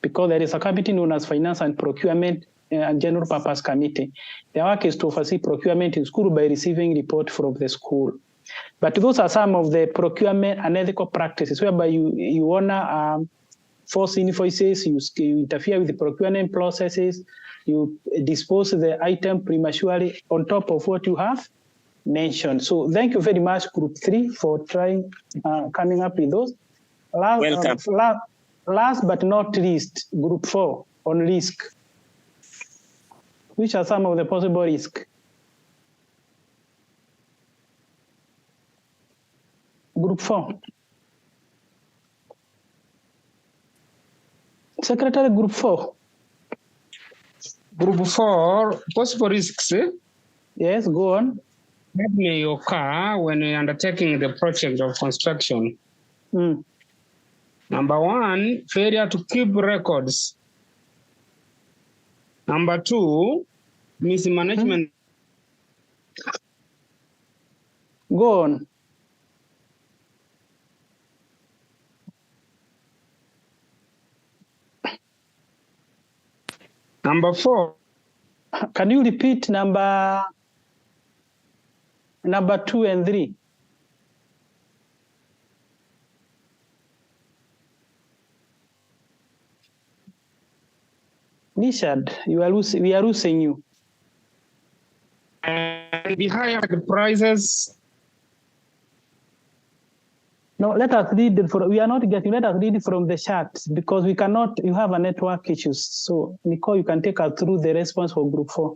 because there is a committee known as Finance and Procurement and General Purpose Committee. Their work is to oversee procurement in school by receiving report from the school. But those are some of the procurement unethical practices, whereby you honor false invoices, you interfere with the procurement processes, you dispose the item prematurely on top of what you have mentioned. So thank you very much, Group 3, for coming up with those. Welcome. Last but not least, Group 4 on risk. Which are some of the possible risks? Group 4. Secretary, Group 4. Group 4, possible risks. Yes, go on. That may occur when undertaking the project of construction. Number 1, failure to keep records. Number 2, mismanagement. Go on. Number 4. Can you repeat number 2 and 3? Nishad, we are losing you. And the higher the prices. No, let us read it. We are not getting. Let us read it from the chat because we cannot. You have a network issues. So Nicole, you can take us through the response for group 4.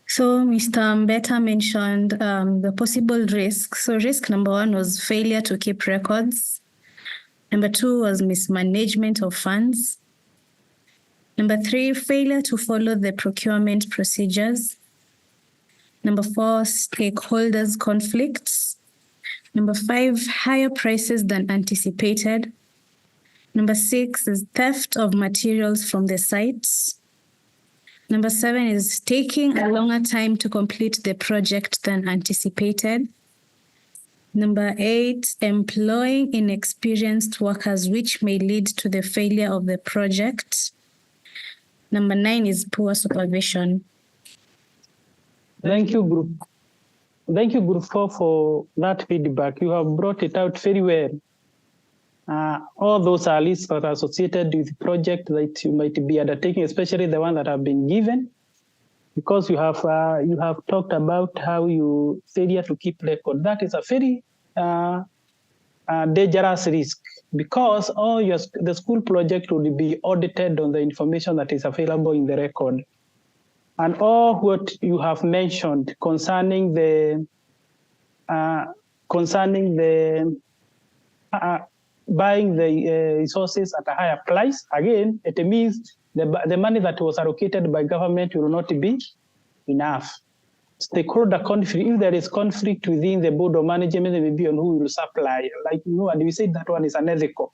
So Mr. Mbeta mentioned the possible risks. So risk number 1 was failure to keep records. Number 2 was mismanagement of funds. Number 3, failure to follow the procurement procedures. Number 4, stakeholders conflicts. Number 5, higher prices than anticipated. Number 6 is theft of materials from the sites. Number 7 is taking a longer time to complete the project than anticipated. Number 8, employing inexperienced workers, which may lead to the failure of the project. Number 9 is poor supervision. Thank you, group. Thank you, group 4, for that feedback. You have brought it out very well. All those are lists that are associated with the project that you might be undertaking, especially the one that have been given, because you have talked about how you failure to keep record. That is a very dangerous risk because the school project will be audited on the information that is available in the record. And all what you have mentioned concerning the buying the resources at a higher price, again, it means the money that was allocated by government will not be enough. Stakeholder conflict, if there is conflict within the board of management, maybe on who will supply, like and we said that one is unethical.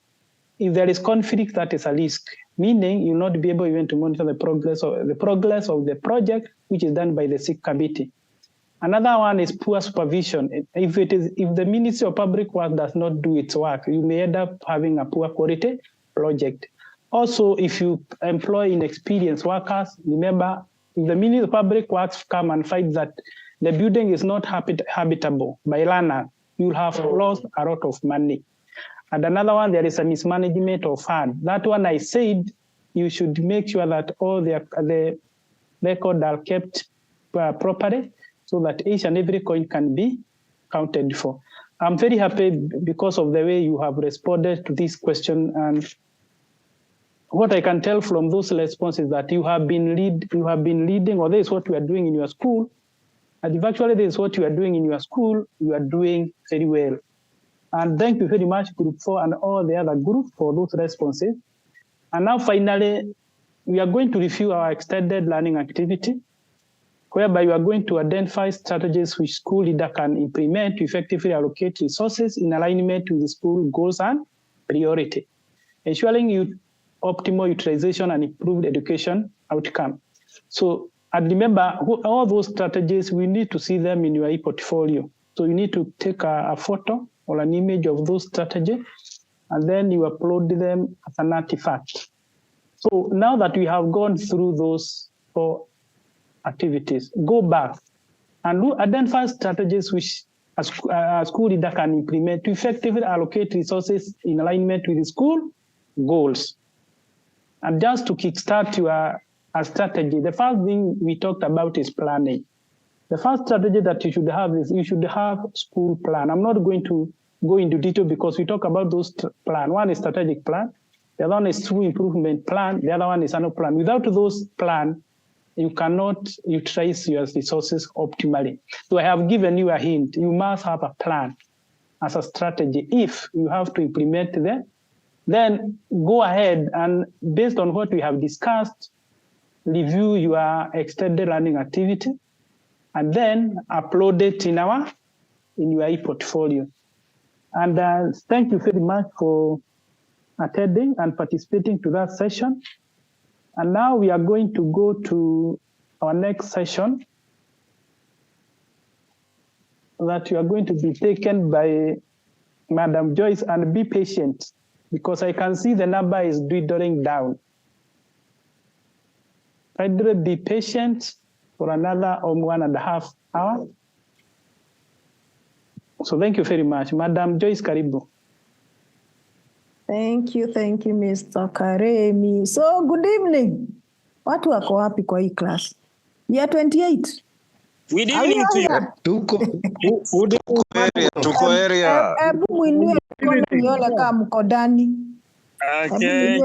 If there is conflict, that is a risk, meaning you'll not be able even to monitor the progress of the project, which is done by the SIC committee. Another one is poor supervision. If the Ministry of Public Works does not do its work, you may end up having a poor quality project. Also, if you employ inexperienced workers, remember, if the Ministry of Public Works come and find that the building is not habitable by learner, you'll have lost a lot of money. And another one, there is a mismanagement of funds. That one I said, you should make sure that all the records are kept properly so that each and every coin can be counted for. I'm very happy because of the way you have responded to this question. And what I can tell from those responses that you have been leading, or this is what you are doing in your school. And if actually this is what you are doing in your school, you are doing very well. And thank you very much, Group 4 and all the other groups for those responses. And now finally, we are going to review our extended learning activity, whereby we are going to identify strategies which school leader can implement to effectively allocate resources in alignment with the school goals and priority, ensuring optimal utilization and improved education outcome. So, and remember, all those strategies, we need to see them in your e-portfolio. So you need to take a photo or an image of those strategies, and then you upload them as an artifact. So now that we have gone through those 4 activities, go back and identify strategies which a school leader can implement to effectively allocate resources in alignment with the school goals. And just to kickstart your strategy, the first thing we talked about is planning. The first strategy that you should have is you should have school plan. I'm not going to go into detail because we talk about those plans. One is strategic plan, the other one is school improvement plan, the other one is annual plan. Without those plans, you cannot utilize your resources optimally. So I have given you a hint. You must have a plan as a strategy. If you have to implement them, then go ahead and based on what we have discussed, review your extended learning activity, and then upload it in your e-portfolio. And thank you very much for attending and participating to that session. And now we are going to go to our next session that you are going to be taken by Madam Joyce, and be patient because I can see the number is dwindling down. Kindly be patient for another 1.5 hours. So thank you very much. Madam Joyce Karibu. Thank you, Mr. Karemi. So good evening. Watu wako wapi kwa hii class? Year 28. Good evening to you. Tuko area. Hebu muinue mikono nione kama mko ndani. Okay.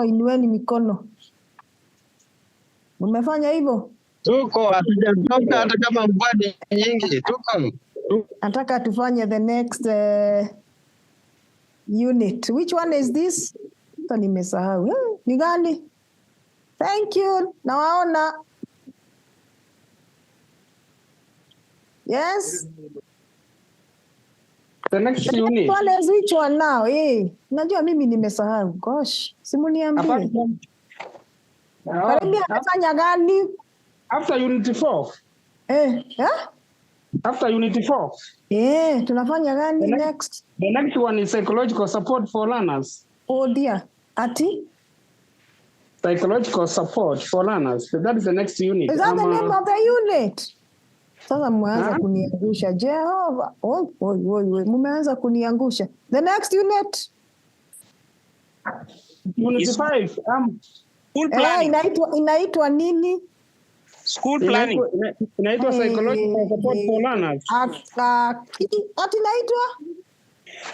Inueni mikono. Umefanya hivyo? Tuko hatujatoka hata kama mvua ni nyingi. Tuko. Nataka tufanye the next unit. Which one is this? Sasa nimesahau. Ni gani? Thank you. Nawaona. Yes. The next unit. One is which one now? Najua mimi nimesahau. Gosh. Simuniambie. Karibia nafanya gani? After unit 4. After unit 4. Tunafanya gani next? The next one is psychological support for learners. Oh dear. Ati? Psychological support for learners. So that is the next unit. Is that the name of the unit? Sasa mmeanza kuniangusha. Jehova. Mmeanza kuniangusha. The next unit? Unit 5. School planning. Inaitwa nini? School planning. Inaitwa psychological support for learners. Ati inaitwa?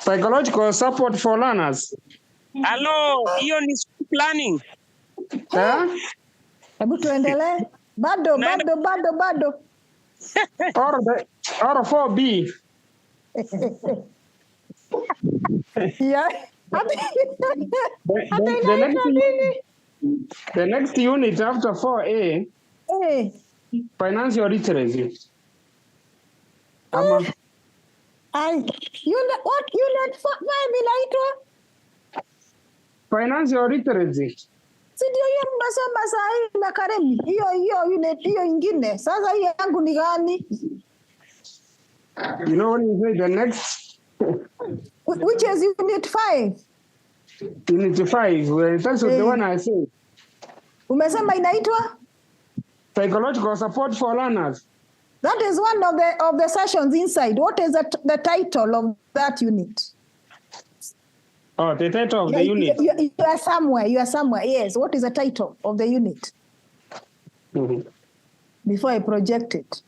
Psychological support for learners. Hello, hiyo ni school planning. Hebu tuendelee. Bado. Or 4B. Yeah. The next unit after 4A, financial literacy. What unit 5 inaitwa? Financial literacy. Si ndio hiyo mmesoma saa hii na Karemi? Hiyo unit hiyo ingine. Sasa hii yangu ni gani? You know what you say the next? Which is unit 5? Unit 5. Well, that's the one I say. Umesema inaitwa? Psychological support for learners. That is one of the sessions inside. What is the title of that unit? Oh, the title of the unit. You are somewhere. Yes. What is the title of the unit? Mm-hmm. Before I project it.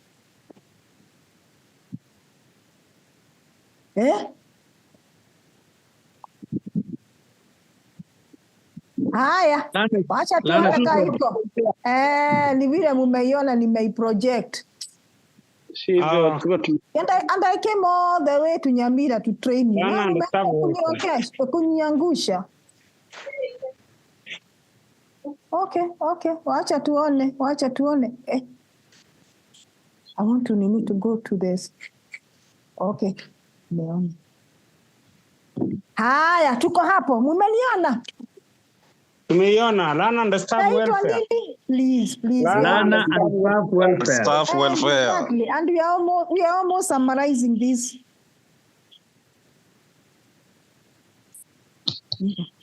Haya. Wacha tuone kama iko. Ni vile mmeiona nimeiproject. And I came all the way to Nyamira to train you. Kuniangusha. Okay. Wacha tuone. I want to need to go to this. Okay. Leon. Haya, tuko hapo. Mumeniona? Tumeiona. Learn and staff welfare. Please. Learn and staff welfare. Staff welfare. Exactly. And we are almost summarizing this.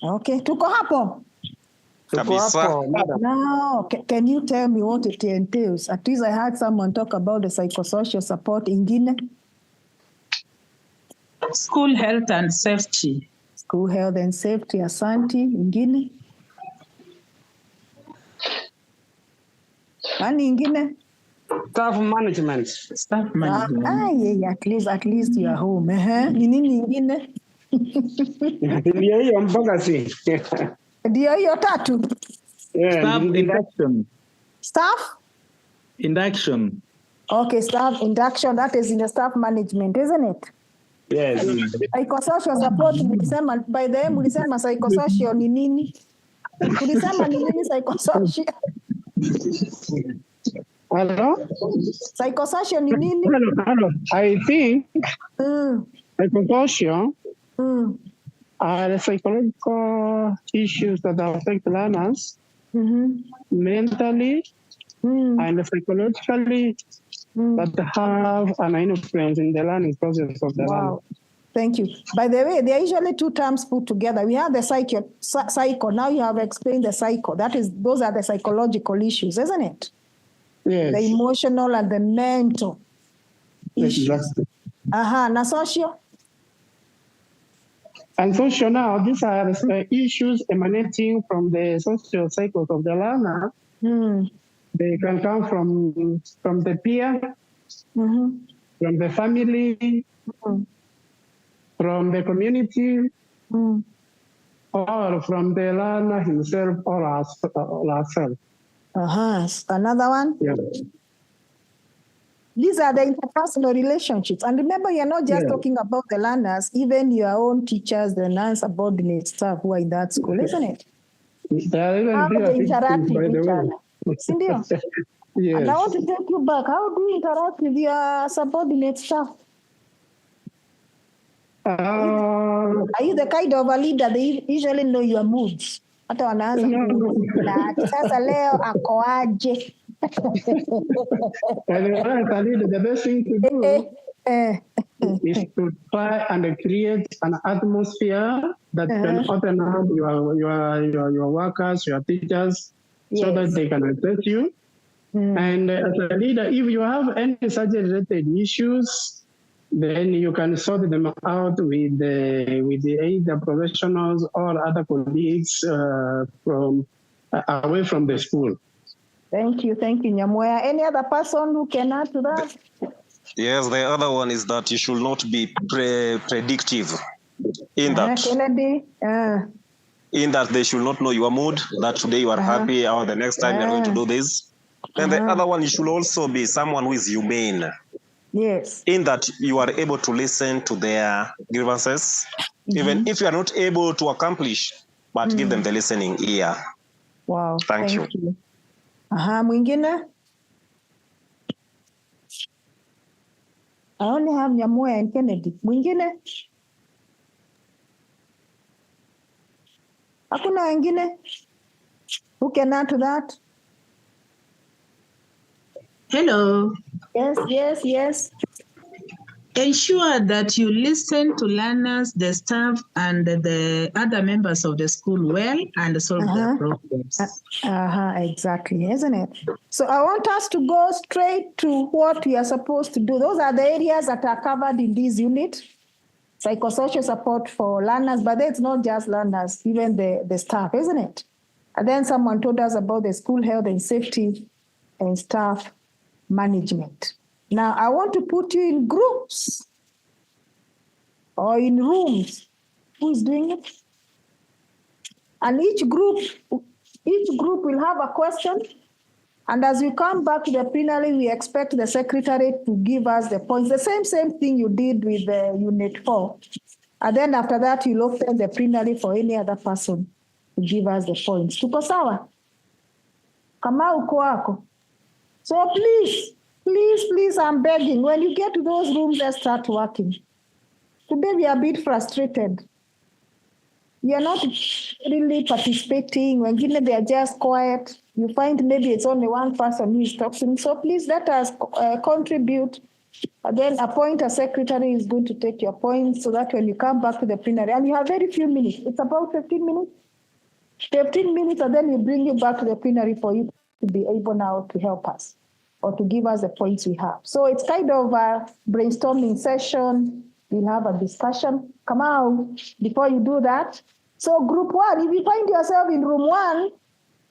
Okay, tuko hapo. Now, can you tell me what it entails? At least I heard someone talk about the psychosocial support ingine. School health and safety. School health and safety, asante. Ingine? Nani ingine? Staff management. At least you are home. Ni nini ingine? Ndio hiyo mpaka si. Ndio hiyo tatu. Staff induction. Staff? Induction. Okay, staff induction. That is in the staff management, isn't it? Yes. Psychosocial support, mulisema, by the way, mulisema psychosocial ni nini? Mulisema ni nini psychosocial? Hello? Psychosocial ni nini? Hello. I think psychosocial are the psychological issues that affect learners mentally and psychologically that have an influence in the learning process of the learner. Thank you. By the way, there are usually two terms put together. We have the cycle. Now you have explained the cycle. Those are the psychological issues, isn't it? Yes. The emotional and the mental issues. Exactly. Na social? And social now, these are issues emanating from the social cycles of the learner. They can come from the peer, from the family, from the community, or from the learner himself or herself. Another one? Yeah. These are the interpersonal relationships. And remember, you're not just talking about the learners, even your own teachers, the non-subordinate staff who are in that school, isn't it? How they interact with each other. Yes. And I want to take you back. How do you interact with your subordinate staff? Are you the kind of a leader they usually know your moods? Hata wanaanza sasa leo ako aje? The best thing to do is to try and create an atmosphere that can open up your workers, your teachers, so that they can address you. And as a leader, if you have any such related issues, then you can sort them out with the either professionals or other colleagues from away from the school. Thank you, Nyamira. Any other person who can add to that? Yes, the other one is that you should not be predictive in that. Kennedy. In that they should not know your mood, that today you are happy or the next time you are going to do this. And the other one, you should also be someone who is humane. Yes. In that you are able to listen to their grievances, even if you are not able to accomplish, but give them the listening ear. Wow. Thank you. Mwingine? I only have Nyamira and Kennedy. Mwingine? Hakuna wengine? Who can add to that? Hello. Yes. Ensure that you listen to learners, the staff, and the other members of the school well and solve their problems. Exactly, isn't it? So I want us to go straight to what we are supposed to do. Those are the areas that are covered in this unit. Psychosocial support for learners, but it's not just learners, even the staff, isn't it? And then someone told us about the school health and safety and staff management. Now, I want to put you in groups or in rooms. Who is doing it? And each group will have a question. And as we come back to the plenary, we expect the secretary to give us the points. The same thing you did with the Unit 4. And then after that, you'll open the plenary for any other person to give us the points. Tuko sawa? Kama uko wako. So please, I'm begging, when you get to those rooms, let's start working. Today we are a bit frustrated. We are not really participating. When they are just quiet, you find maybe it's only one person who is talking. So please let us contribute. And then appoint a secretary who is going to take your points so that when you come back to the plenary, and you have very few minutes, it's about 15 minutes. 15 minutes, and then we bring you back to the plenary for you to be able now to help us or to give us the points we have. So it's kind of a brainstorming session. We'll have a discussion. Come out before you do that. So group 1, if you find yourself in room 1,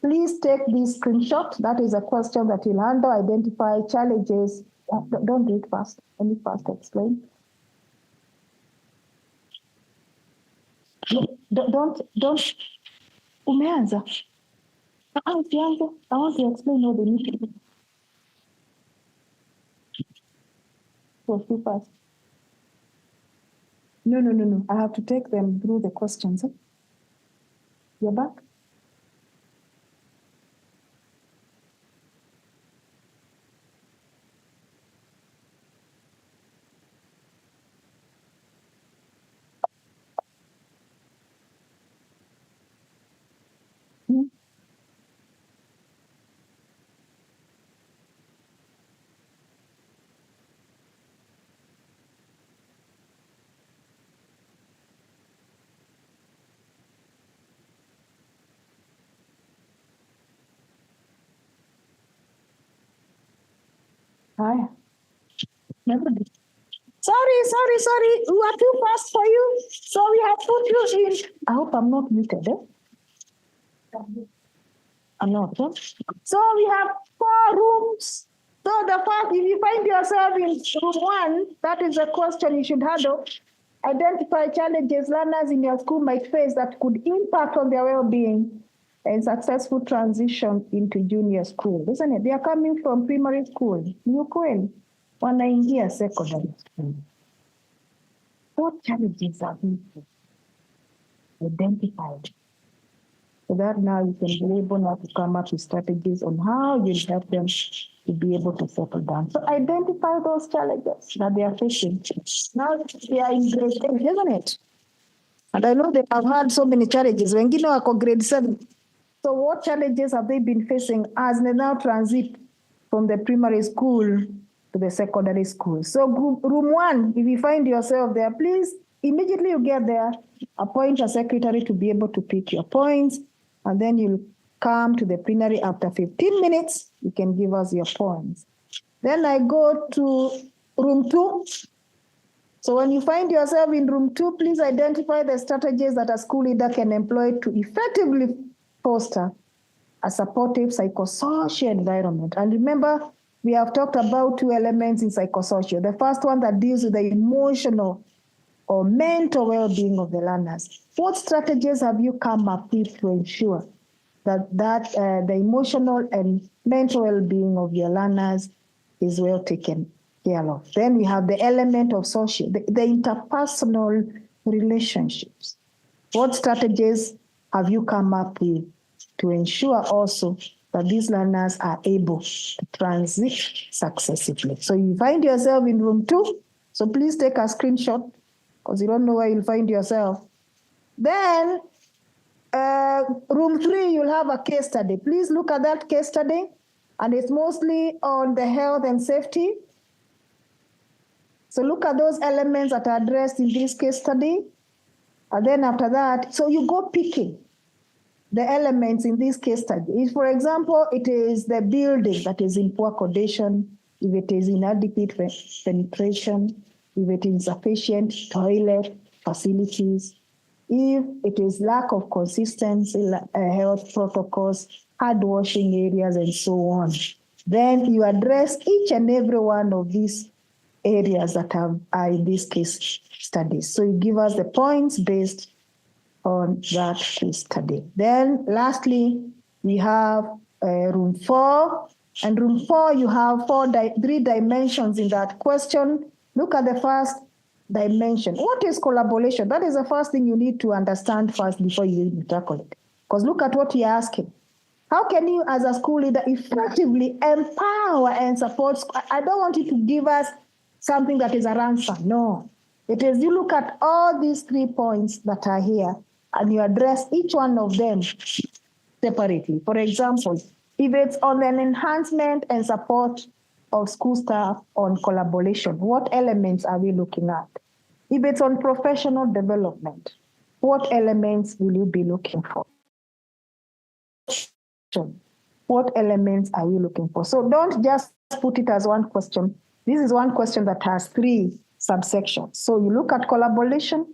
please take this screenshot. That is a question that you'll handle, identify challenges. Don't do it fast. Let me fast explain. Don't. Umeanza. I want to explain all the need. Too fast. No. I have to take them through the questions. You're back? Hi. Sorry. We are too fast for you. So we have put you in. I hope I'm not muted. I'm not. Huh? So we have 4 rooms. So the first, if you find yourself in room 1, that is a question you should handle. Identify challenges learners in your school might face that could impact on their well-being and successful transition into junior school. Isn't it? They are coming from primary school. Ni ukweli. Wanaingia secondary school. What challenges are being identified? So that now you can be able now to come up with strategies on how you help them to be able to settle down. So identify those challenges that they are facing. Now they are in grade 8, isn't it? And I know they have had so many challenges. Wengine wako grade 7. So what challenges have they been facing as they now transit from the primary school to the secondary school? So room 1, if you find yourself there, please, immediately you get there, appoint a secretary to be able to pick your points, and then you'll come to the plenary after 15 minutes, you can give us your points. Then I go to room 2. So when you find yourself in room 2, please identify the strategies that a school leader can employ to effectively foster a supportive psychosocial environment. And remember, we have talked about 2 elements in psychosocial. The first one that deals with the emotional or mental well-being of the learners. What strategies have you come up with to ensure that the emotional and mental well-being of your learners is well taken care of? Then we have the element of social, the interpersonal relationships. What strategies have you come up with to ensure also that these learners are able to transit successively? So you find yourself in room 2, so please take a screenshot because you don't know where you'll find yourself. Then room 3, you'll have a case study. Please look at that case study, and it's mostly on the health and safety. So look at those elements that are addressed in this case study. And then after that, so you go picking the elements in this case study. If, for example, it is the building that is in poor condition, if it is inadequate penetration, if it is insufficient toilet facilities, if it is lack of consistency, health protocols, hand washing areas, and so on, then you address each and every one of these areas that are in this case study. So you give us the points based on that case study. Then lastly, we have room 4. And room 4, you have 3 dimensions in that question. Look at the first dimension. What is collaboration? That is the first thing you need to understand first before you even tackle it. Because look at what you're asking. How can you, as a school leader, effectively empower and support? I don't want you to give us something that is a ransom. No. It is you look at all these 3 points that are here and you address each one of them separately. For example, if it's on an enhancement and support of school staff on collaboration, what elements are we looking at? If it's on professional development, what elements will you be looking for? What elements are you looking for? So don't just put it as one question. This is one question that has 3 subsections. So you look at collaboration.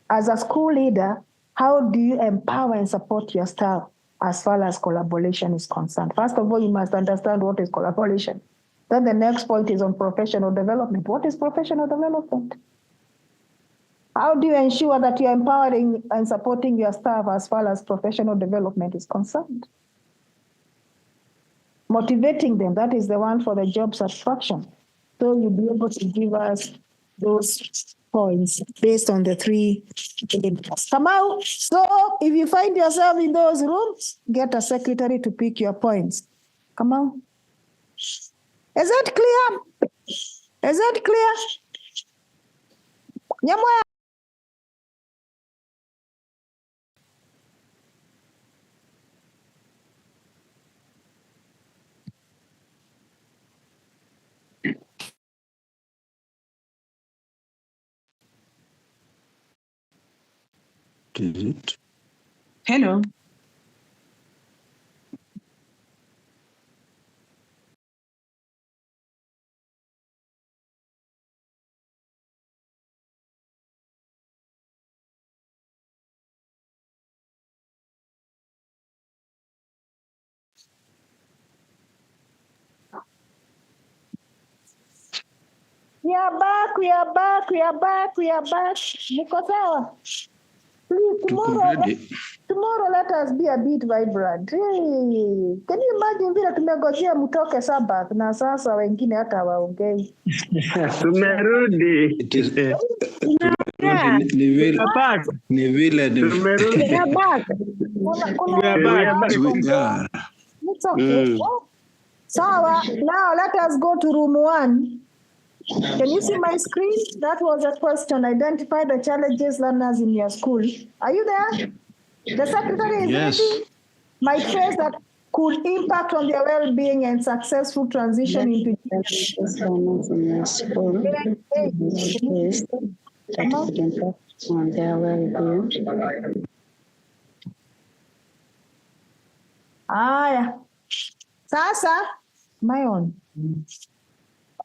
As a school leader, how do you empower and support your staff as far as collaboration is concerned? First of all, you must understand what is collaboration. Then the next point is on professional development. What is professional development? How do you ensure that you're empowering and supporting your staff as far as professional development is concerned? Motivating them, that is the one for the job satisfaction. So you'll be able to give us those points based on the 3 areas. Come out. So if you find yourself in those rooms, get a secretary to pick your points. Come on. Is that clear? Is that clear? Nyamira. Hello. We are back. Muko sawa? Please, tomorrow let us be a bit vibrant. Hey, can you imagine vile tumegojea mtoke Sabbath na sasa wengine hata waongei. Tumerudi. Ni vile. It's okay. Sawa, now let us go to room 1. Can you see my screen? That was a question. Identify the challenges learners in your school. Are you there? The secretary is ready. Might face that could impact on their well-being and successful transition into in your school. That could impact on their well-being. Yeah. Sasa, my own.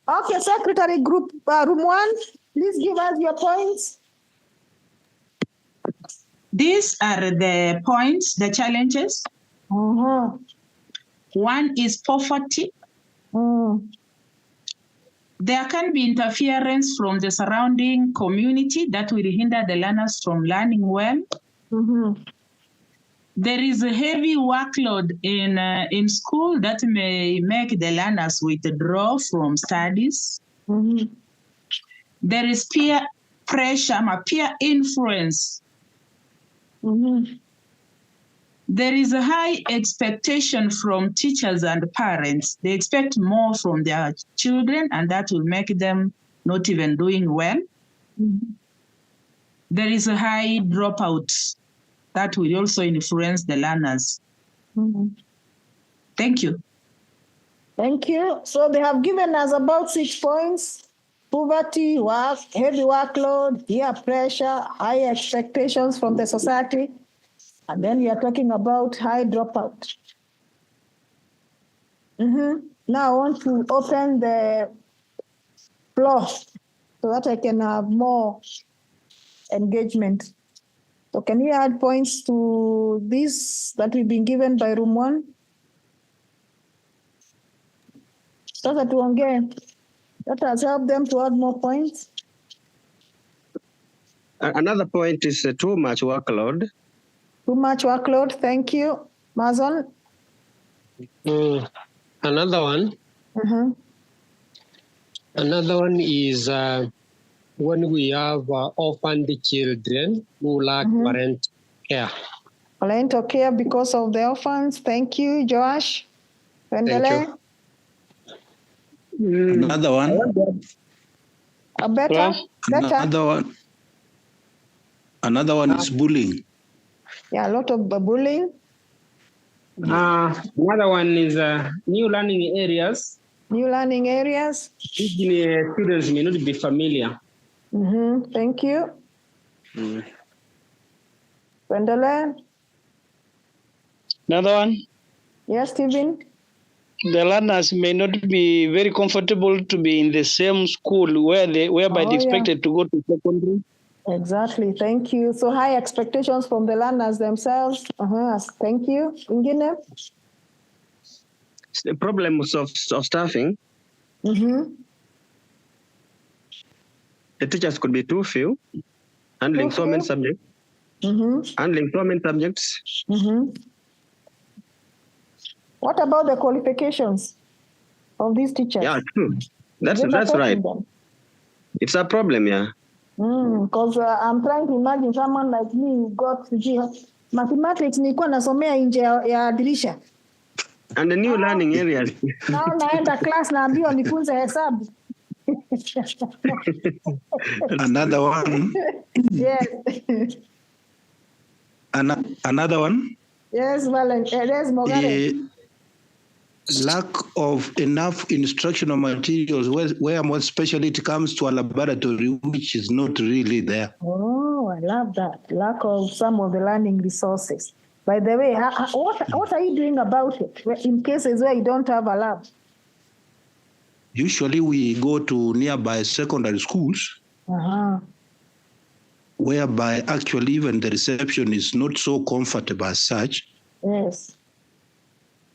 Okay, secretary group, room 1, please give us your points. These are the points, the challenges. One is poverty. There can be interference from the surrounding community that will hinder the learners from learning well. There is a heavy workload in school that may make the learners withdraw from studies. There is peer pressure, peer influence. There is a high expectation from teachers and parents. They expect more from their children, and that will make them not even doing well. There is a high dropout. That will also influence the learners. Thank you. Thank you. So they have given us about 6 points. Poverty, work, heavy workload, peer pressure, high expectations from the society. And then we are talking about high dropout. Now I want to open the floor so that I can have more engagement. So can you add points to this that we've been given by room 1? Sasa tuongee. Let us help them to add more points. Another point is too much workload. Too much workload, thank you. Mazon? Another one. Another one is when we have orphaned children who lack parent care. Parental care because of the orphans. Thank you, Josh. Thank you. Another one. Better. Another one is bullying. Yeah, a lot of bullying. Another one is new learning areas. New learning areas. Students may not be familiar. Thank you. Gwendolyn? Another one? Yes, Stephen? The learners may not be very comfortable to be in the same school whereby they're expected to go to secondary. Exactly, thank you. So high expectations from the learners themselves. Thank you. Ingine? The problems of staffing. The teachers could be too few, handling so many subjects. What about the qualifications of these teachers? Yeah, true. That's right. It's a problem, yeah. Because I'm trying to imagine someone like me who got mathematics nilikuwa nasomea nje ya dirisha. And the new learning areas. Now naenda class naambiwa nifunze hesabu. Another one. Yes. Another one. Yes, Mogare. Lack of enough instructional materials, where more especially it comes to a laboratory, which is not really there. Oh, I love that. Lack of some of the learning resources. By the way, what are you doing about it in cases where you don't have a lab? Usually we go to nearby secondary schools, whereby actually even the reception is not so comfortable as such. Yes.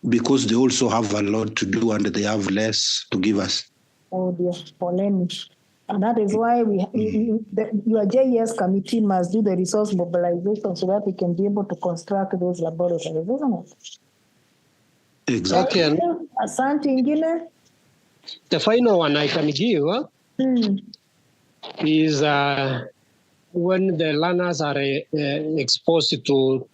Because they also have a lot to do and they have less to give us. Oh dear, polemic. And that is why your JES committee must do the resource mobilization so that we can be able to construct those laboratories, isn't it? Exactly. Okay. Asante ingine. The final one I can give is when the learners are exposed to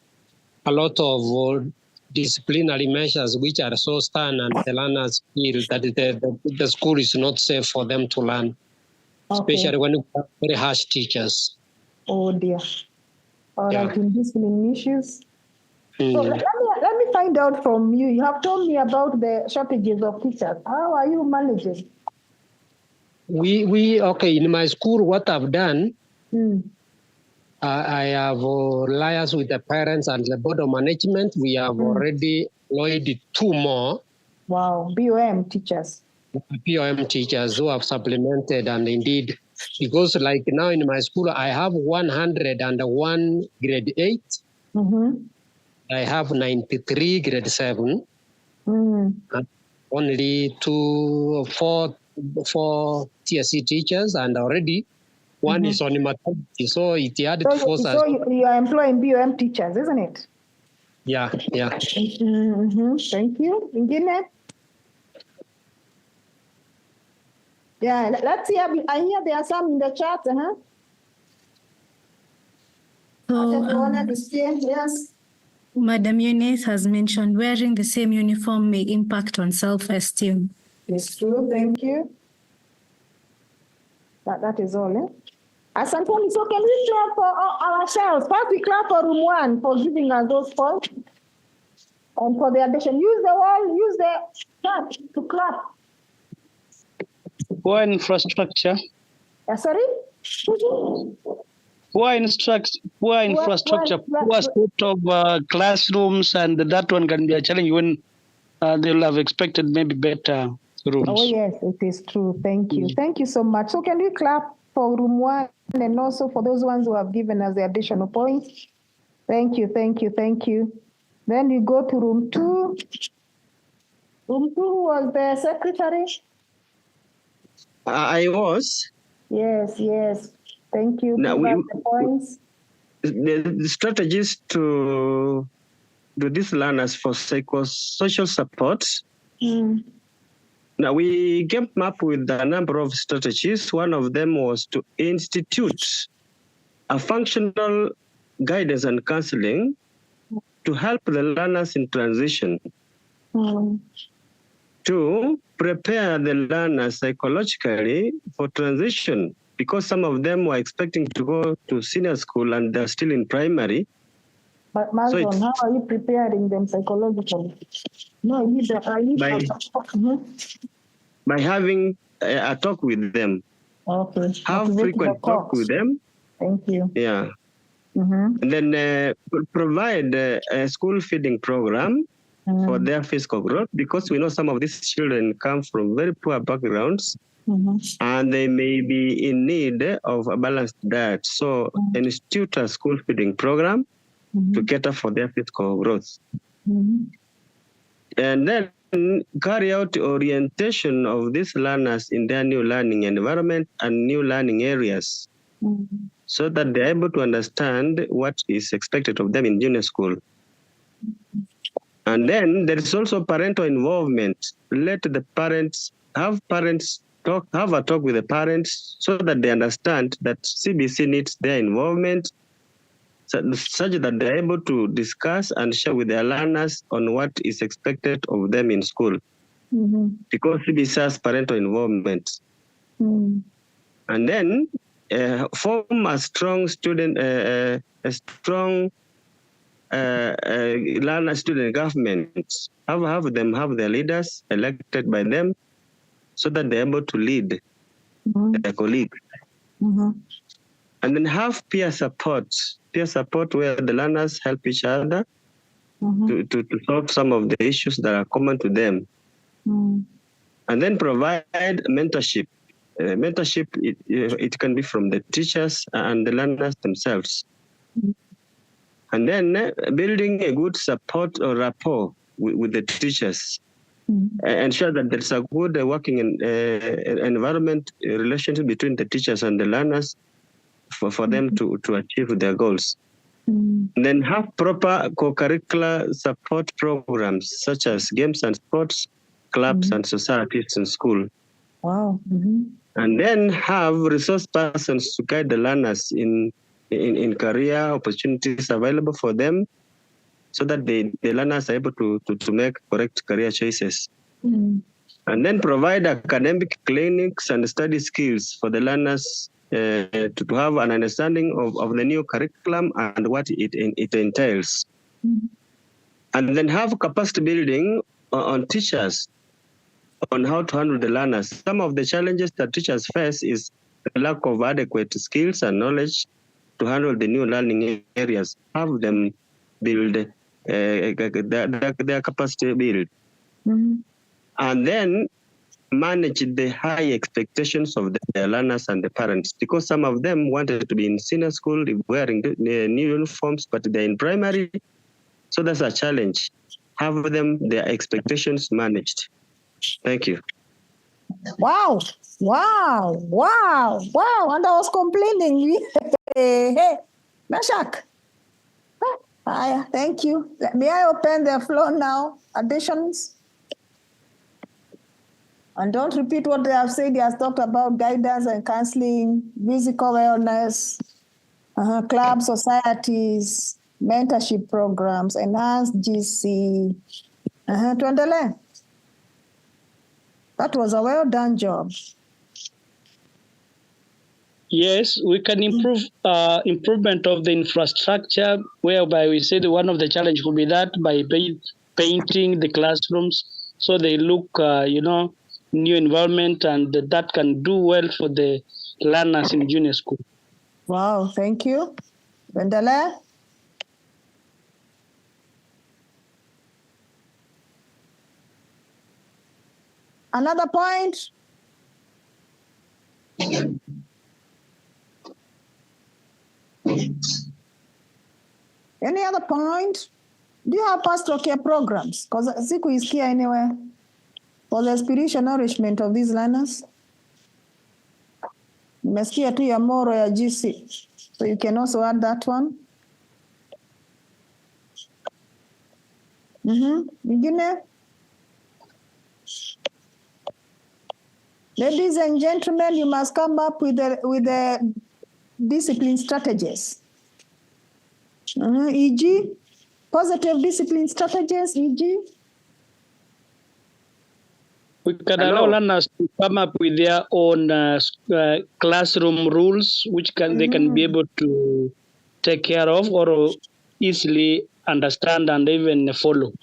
a lot of disciplinary measures which are so stern, and the learners feel that the school is not safe for them to learn, especially when we have very harsh teachers. Oh dear. All right, in discipline issues. So let me find out from you. You have told me about the shortages of teachers. How are you managing? We in my school, what I've done, I have liaised with the parents and the board of management. We have already employed 2 more. Wow, BOM teachers. BOM teachers who have supplemented, and indeed, because like now in my school, I have 101 grade 8. I have 93 grade 7. And only 4 TSC teachers, and already one is on maternity. So it had to force us. So you are employing BOM teachers, isn't it? Yeah. Thank you. Ingine? Yeah, let's see. I hear there are some in the chat. Yes. Madam Eunice has mentioned wearing the same uniform may impact on self-esteem. It's true. Thank you. That is all. Asantoni, so can we clap for ourselves? First, we clap for room 1 for giving us those points. And for the addition, use the clap to clap. Poor infrastructure. Sorry? Poor infrastructure, poor state of classrooms, and that one can be a challenge when they'll have expected maybe better rooms. Oh, yes, it is true. Thank you. Thank you so much. So can we clap for room 1 and also for those ones who have given us the additional points? Thank you. Then we go to room 2. Room 2 was the secretary? I was. Yes. Thank you. Now the points. The strategies to do these learners for psychosocial support. Now, we came up with a number of strategies. One of them was to institute a functional guidance and counseling to help the learners in transition. To prepare the learners psychologically for transition, because some of them were expecting to go to senior school and they're still in primary. But Malcolm, how are you preparing them psychologically? No, by having a talk with them. Okay. Have frequent talk with them. Thank you. Yeah. And then provide a school feeding program for their physical growth, because we know some of these children come from very poor backgrounds and they may be in need of a balanced diet. So institute a school feeding program to cater for their physical growth. And then carry out orientation of these learners in their new learning environment and new learning areas, so that they're able to understand what is expected of them in junior school. And then there is also parental involvement. Let the parents have a talk with the parents so that they understand that CBC needs their involvement, such that they're able to discuss and share with their learners on what is expected of them in school. Because CBC has parental involvement. And then form a strong student, a strong learner-student government. Have them have their leaders elected by them, so that they're able to lead their colleagues. And then have peer support where the learners help each other to solve some of the issues that are common to them. And then provide mentorship. Mentorship, it can be from the teachers and the learners themselves. And then building a good support or rapport with the teachers. ensure that there's a good working environment relationship between the teachers and the learners for them to achieve their goals. Then have proper co-curricular support programs such as games and sports, clubs and societies in school. Wow. And then have resource persons to guide the learners in career opportunities available for them, so that the learners are able to make correct career choices. And then provide academic clinics and study skills for the learners to have an understanding of the new curriculum and what it entails. And then have capacity building on teachers on how to handle the learners. Some of the challenges that teachers face is the lack of adequate skills and knowledge to handle the new learning areas. Have them build their capacity build. And then manage the high expectations of the learners and the parents, because some of them wanted to be in senior school wearing the new uniforms, but they're in primary. So that's a challenge. Have them their expectations managed. Thank you. Wow. And I was complaining. Hey, Meshach. Thank you. May I open the floor now? Additions? And don't repeat what they have said. He has talked about guidance and counseling, physical wellness, clubs, societies, mentorship programs, enhanced GC. Tuendelee. That was a well done job. Yes, we can improve improvement of the infrastructure, whereby we said one of the challenge will be that by painting the classrooms so they look, new environment, and that can do well for the learners in junior school. Wow, thank you. Tuendelee. Another point? Any other point? Do you have pastoral care programs? Because siku is here anywhere for the spiritual nourishment of these learners. Nimesikia tu ya Moro ya GC. So you can also add that one. Ingine? Ladies and gentlemen, you must come up with the discipline strategies. E.g., positive discipline strategies, e.g. We can allow learners to come up with their own classroom rules, which they can be able to take care of or easily understand and even follow.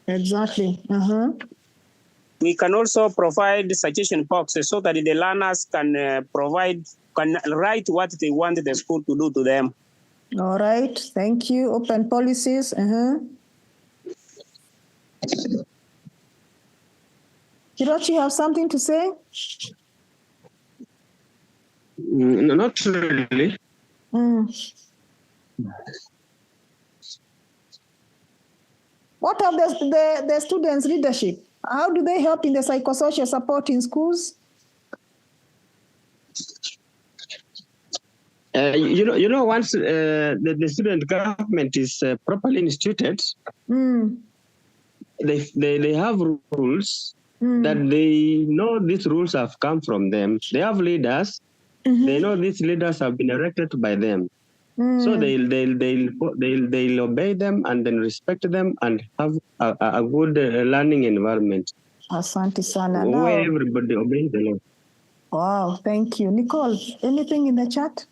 Exactly. We can also provide suggestion boxes so that the learners can write what they want the school to do to them. All right, thank you. Open policies. Hirochi, you have something to say? Not really. What of the students' leadership? How do they help in the psychosocial support in schools? Once the student government is properly instituted, they have rules that they know these rules have come from them. They have leaders. They know these leaders have been elected by them. So they'll obey them and then respect them and have a good learning environment. Asante sana. Where everybody obeys the law. Wow, thank you. Nicole, anything in the chat?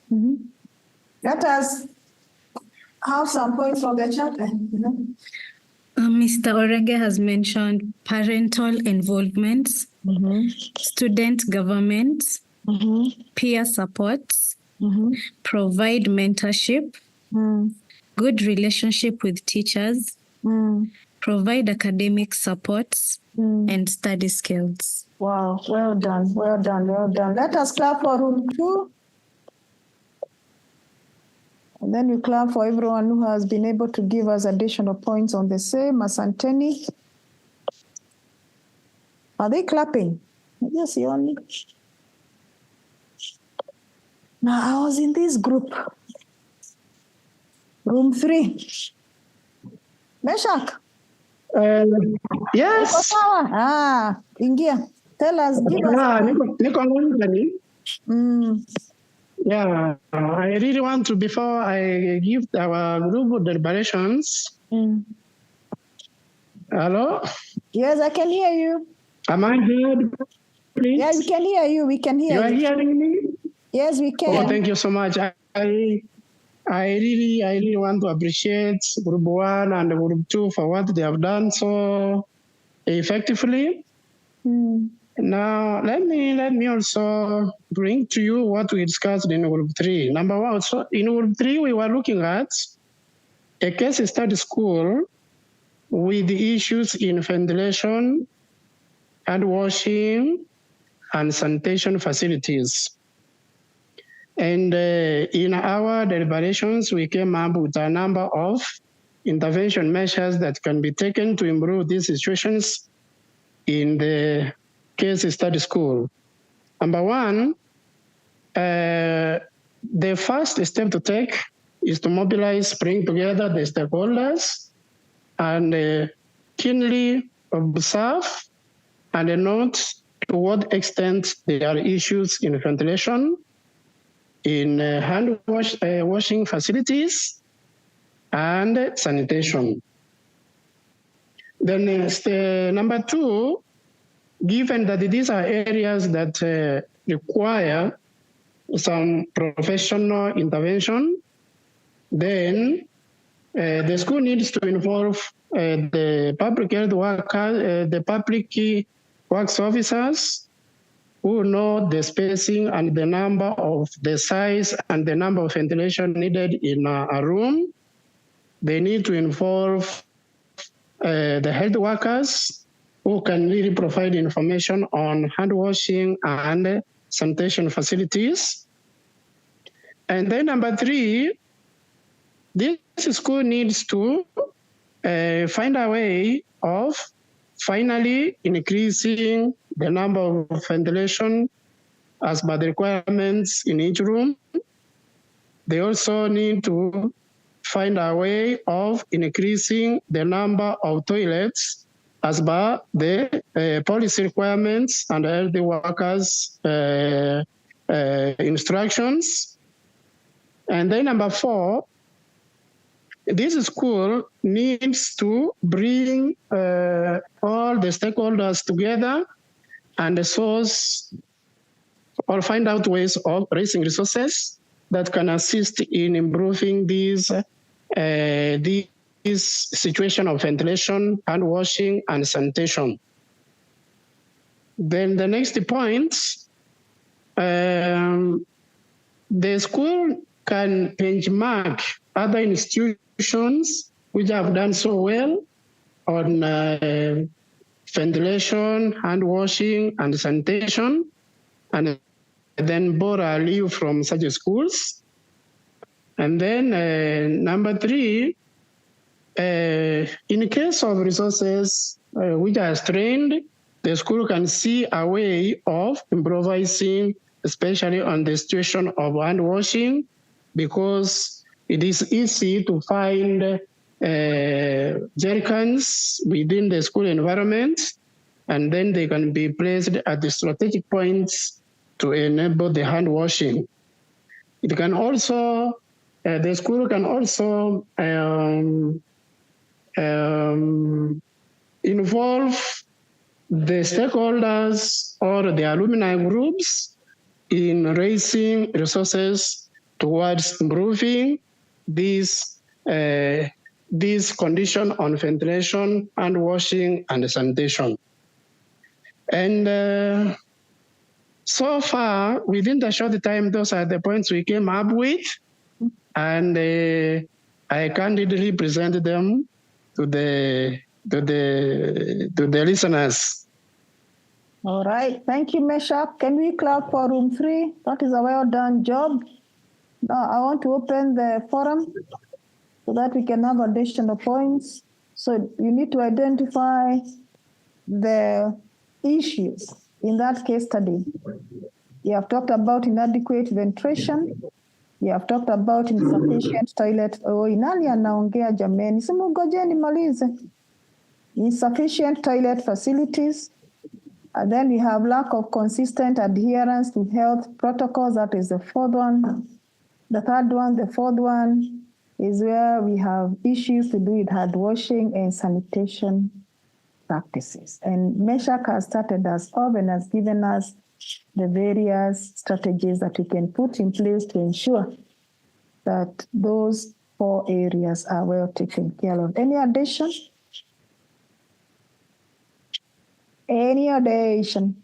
Let us have some points from the chat. Mr. Orenge has mentioned parental involvement, student government, peer support, provide mentorship, good relationship with teachers, provide academic support, and study skills. Wow, well done. Let us clap for room 2. And then we clap for everyone who has been able to give us additional points on the same. Asanteni. Are they clapping? Yes, you only. Now, I was in this group. Room 3. Meshach. Yes. Ingia. Tell us, give us. Yeah, I really want to, before I give our group deliberations. Hello? Yes, I can hear you. Am I heard, please? Yeah, we can hear you. We can hear you. You are hearing me? Yes, we can. Oh, thank you so much. I really want to appreciate Group 1 and Group 2 for what they have done so effectively. Now, let me also bring to you what we discussed in Group 3. Number 1, so in Group 3, we were looking at a case study school with the issues in ventilation, hand washing, and sanitation facilities. And in our deliberations, we came up with a number of intervention measures that can be taken to improve these situations in the case study school. Number 1, the first step to take is to mobilize, bring together the stakeholders and keenly observe and note to what extent there are issues in ventilation, in hand washing facilities, and sanitation. Then number 2, given that these are areas that require some professional intervention, then the school needs to involve the public health workers, the public works officers who know the spacing and the number of the size and the number of ventilation needed in a room. They need to involve the health workers who can really provide information on hand washing and sanitation facilities. And then number 3, this school needs to find a way of finally increasing the number of ventilation as per the requirements in each room. They also need to find a way of increasing the number of toilets as per the policy requirements and health workers' instructions. And then number 4, this school needs to bring all the stakeholders together and source or find out ways of raising resources that can assist in improving this situation of ventilation, hand washing, and sanitation. Then the next point, the school can benchmark other institutions which have done so well on ventilation, hand washing, and sanitation, and then borrow a leave from such schools. And then number 3, in case of resources which are strained, the school can see a way of improvising, especially on the situation of hand washing, because it is easy to find jerry cans within the school environment, and then they can be placed at the strategic points to enable the hand washing. It can also, the school can also involve the stakeholders or the alumni groups in raising resources towards improving this condition on ventilation, hand washing, and sanitation. And so far, within the short time, those are the points we came up with, and I candidly present them to the listeners. All right, thank you, Meshach. Can we clap for room 3? That is a well done job. Now I want to open the forum so that we can have additional points. So you need to identify the issues in that case study. You have talked about inadequate ventilation. You have talked about insufficient toilet. Oh, inani anaongea jameni? Simugojeni malize. Insufficient toilet facilities. And then we have lack of consistent adherence to health protocols. That is the fourth one. The fourth one is where we have issues to do with hand washing and sanitation practices. And Meshach has started us off and has given us the various strategies that we can put in place to ensure that those 4 areas are well taken care of. Any addition? Any addition?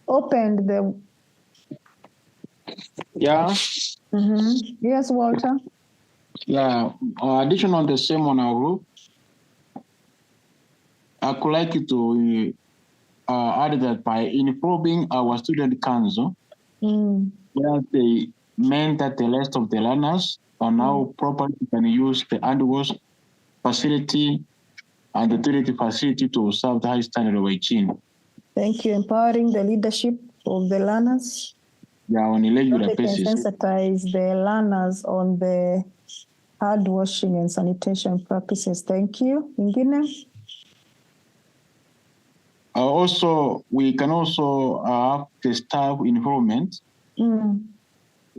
Opened the... Yeah. Yes, Walter? Yeah, addition on the same on our group, I could like you to add that by improving our student council, where they meant that the rest of the learners are now properly can use the hand wash facility and the toilet facility to serve the high standard of hygiene. Thank you. Empowering the leadership of the learners. Yeah, on a regular They can basis. sensitize the learners on the hand washing and sanitation practices. Thank you. Ingine? Also, we can also have the staff involvement,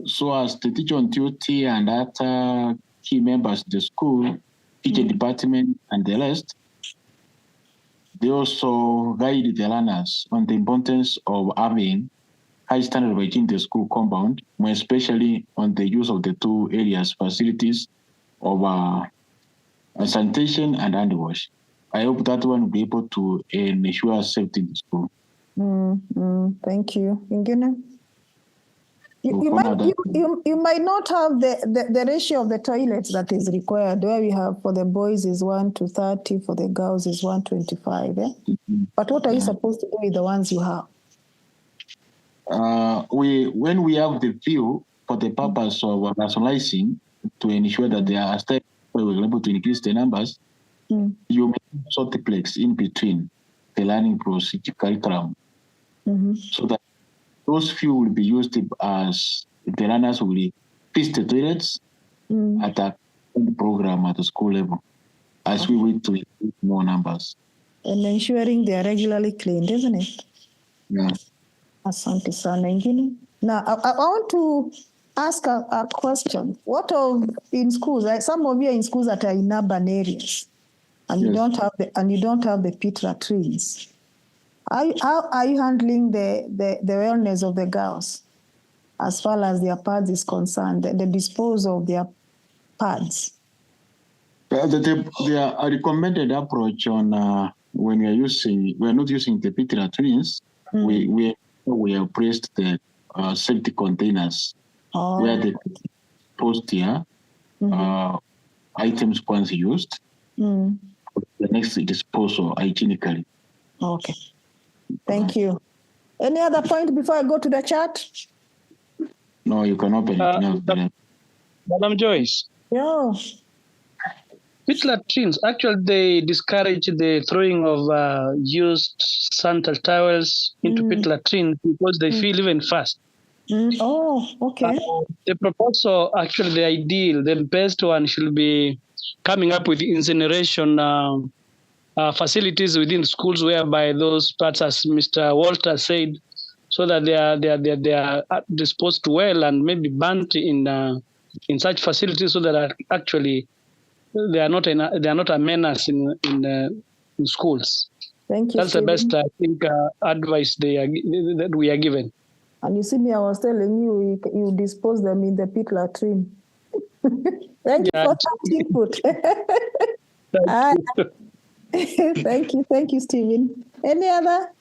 so as the teacher on duty and other key members of the school, teacher department, and the rest, they also guide the learners on the importance of having high standard of hygiene in the school compound, more especially on the use of the 2 areas, facilities of sanitation and hand wash. I hope that one will be able to ensure safety in the school. Thank you. Ingine? You might not have the ratio of the toilets that is required, where we have for the boys is 1:30, for the girls is 1:25. But what are you supposed to do with the ones you have? When we have the view for the purpose of rationalizing to ensure that they are we're able to increase the numbers, you make sort the place in between the learning procedure curriculum, so that those few will be used as the learners will fix the toilets at the program at the school level, as we wait to increase more numbers. And ensuring they are regularly cleaned, isn't it? Yeah. Asante sana. Ingine? Now, I want to ask a question. What of in schools? Some of you are in schools that are in urban areas, and you don't have the pit latrines. How are you handling the wellness of the girls as far as their pads is concerned, the disposal of their pads? The recommended approach on when we are not using the pit latrines, we have placed the safety containers where they post here items once used. The next disposal hygienically. Okay. Thank you. Any other point before I go to the chat? No, you can open it now. Madam Joyce. Yeah. Pit latrines, actually, they discourage the throwing of used sanitary towels into pit latrines because they feel even fast. Oh, okay. The proposal, actually, the ideal, the best one should be coming up with incineration facilities within schools whereby those parts, as Mr. Walter said, so that they are disposed well and maybe burnt in such facilities, so that actually they are not a menace in schools. Thank you. That's Stephen. the best, I think, advice that we are given. And you see me, I was telling you, you dispose them in the pit latrine. Thank you for that input. Thank you, Stephen. Any other?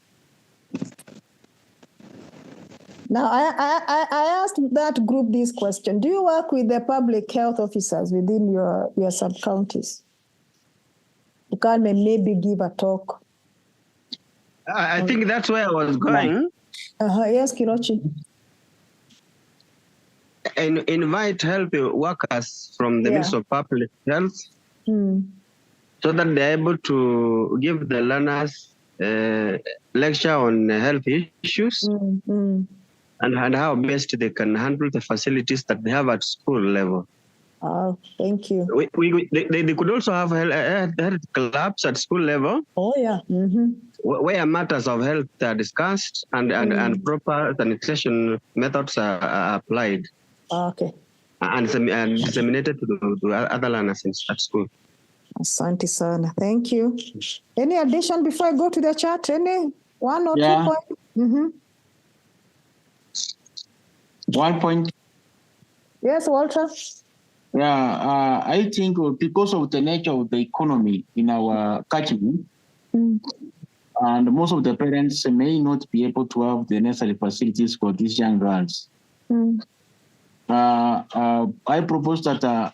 Now, I asked that group this question. Do you work with the public health officers within your sub-counties? You can maybe give a talk. I think that's where I was going. Yes, Kirochi. And invite health workers from the Ministry of Public Health so that they're able to give the learners lecture on health issues and how best they can handle the facilities that they have at school level. Oh, thank you. They could also have health clubs at school level. Oh, yeah. Where matters of health are discussed and proper sanitation methods are applied. Okay. And disseminated to other learners at school. Asante sana. Thank you. Any addition before I go to the chat? Any 1 or 2 points? 1 point. Yes, Walter. Yeah, I think because of the nature of the economy in our catchment, and most of the parents may not be able to have the necessary facilities for these young girls. I propose that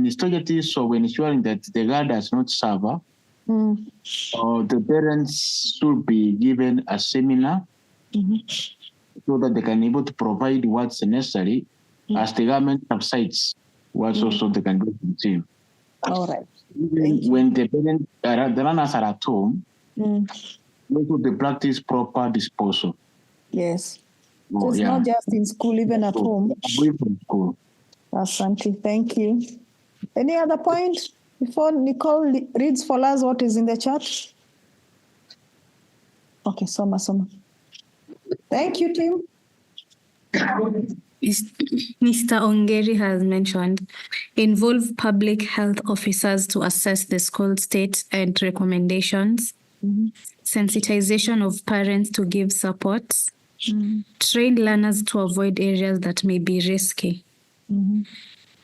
strategies of ensuring that the girl does not suffer, the parents should be given a seminar so that they can be able to provide what's necessary as the government subsides what also they can do to the team. All right. When the parents, the runners are at home, they practice proper disposal. Yes. So it's not just in school, even at home. Away from school. Asante, thank you. Any other point before Nicole reads for us what is in the chat? Okay, Soma. Thank you, Tim. Mr. Ongeri has mentioned, involve public health officers to assess the school state and recommendations, sensitization of parents to give support, train learners to avoid areas that may be risky.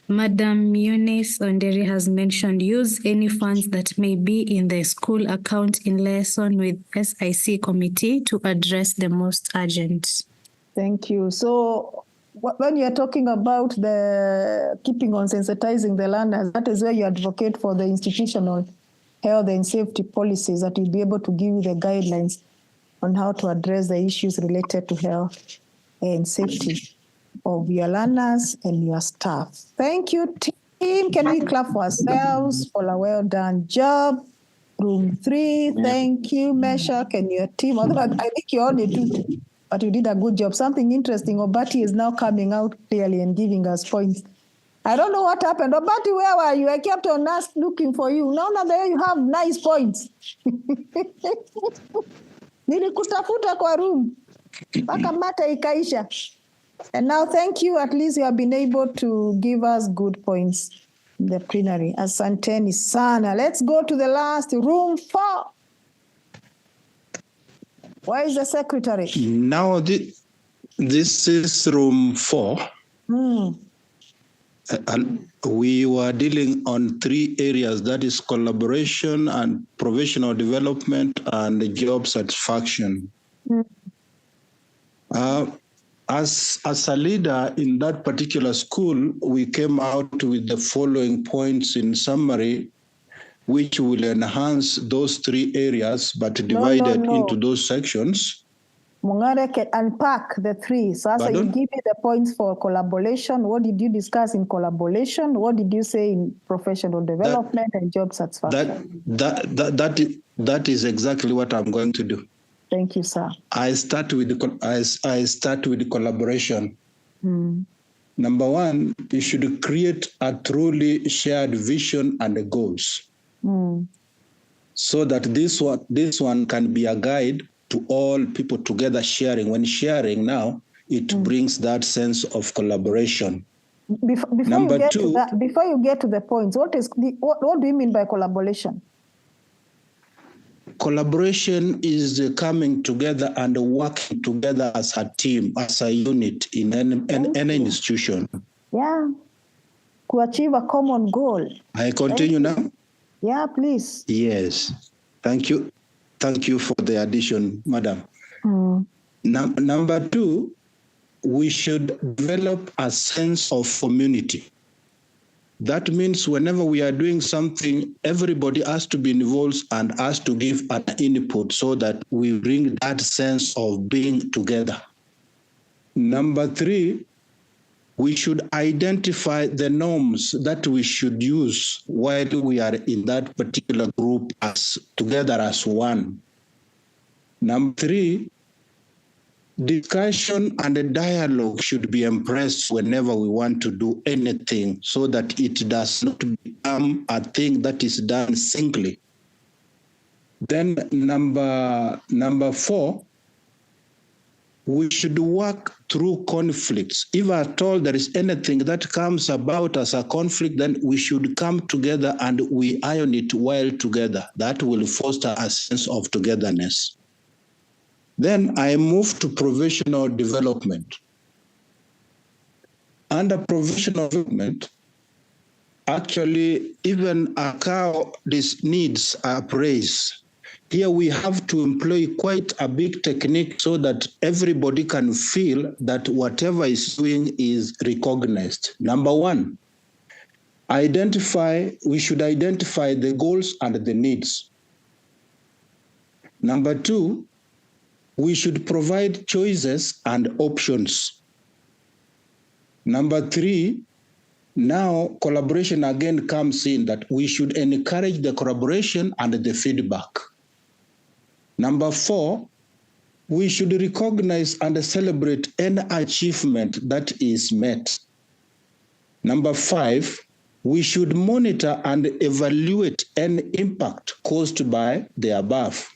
Madam Eunice Onderi has mentioned, use any funds that may be in the school account in liaison with SIC committee to address the most urgent. Thank you. So when you're talking about the keeping on sensitizing the learners, that is where you advocate for the institutional health and safety policies that will be able to give you the guidelines on how to address the issues related to health and safety of your learners and your staff. Thank you, team. Can we clap for ourselves for a well-done job? Room 3, thank you, Meshach and your team. Although I think you only did, but you did a good job. Something interesting, Obati is now coming out clearly and giving us points. I don't know what happened. Obati, where were you? I kept on looking for you. Now there you have nice points. Nilikutafuta kwa room. Mpaka mata ikaisha. And now, thank you. At least you have been able to give us good points in the plenary. Asanteni sana. Let's go to the last, room 4. Where is the secretary? Now, this is room 4. And we were dealing on 3 areas, that is collaboration and professional development and job satisfaction. As a leader in that particular school, we came out with the following points in summary, which will enhance those 3 areas, but divided into those sections. Mungare can unpack the 3. So as you give me the points for collaboration, what did you discuss in collaboration? What did you say in professional development and job satisfaction? That is exactly what I'm going to do. Thank you, sir. I start with collaboration. Number 1, you should create a truly shared vision and goals, so that this one can be a guide to all people together sharing. When sharing now, it brings that sense of collaboration. Before you get to the points, what do you mean by collaboration? Collaboration is coming together and working together as a team, as a unit in any institution. Yeah, to achieve a common goal. I continue now? Yeah, please. Yes, thank you. Thank you for the addition, madam. Number 2, we should develop a sense of community. That means whenever we are doing something, everybody has to be involved and has to give an input so that we bring that sense of being together. Number 3, we should identify the norms that we should use while we are in that particular group as together as one. Number 3, discussion and a dialogue should be embraced whenever we want to do anything so that it does not become a thing that is done singly. Then number 4, we should work through conflicts. If at all there is anything that comes about as a conflict, then we should come together and we iron it well together. That will foster a sense of togetherness. Then I move to professional development. Under professional development, actually, even how these needs are praised. Here we have to employ quite a big technique so that everybody can feel that whatever is doing is recognized. Number 1, we should identify the goals and the needs. Number 2, we should provide choices and options. Number 3, now collaboration again comes in, that we should encourage the collaboration and the feedback. Number 4, we should recognize and celebrate any achievement that is met. Number 5, we should monitor and evaluate any impact caused by the above.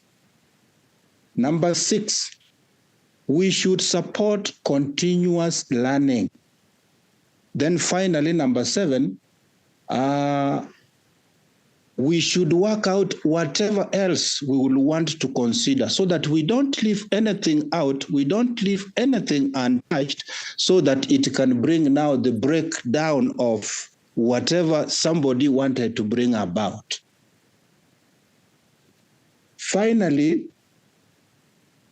Number 6, we should support continuous learning. Then finally, number 7, we should work out whatever else we will want to consider so that we don't leave anything out, we don't leave anything untouched, so that it can bring now the breakdown of whatever somebody wanted to bring about. Finally,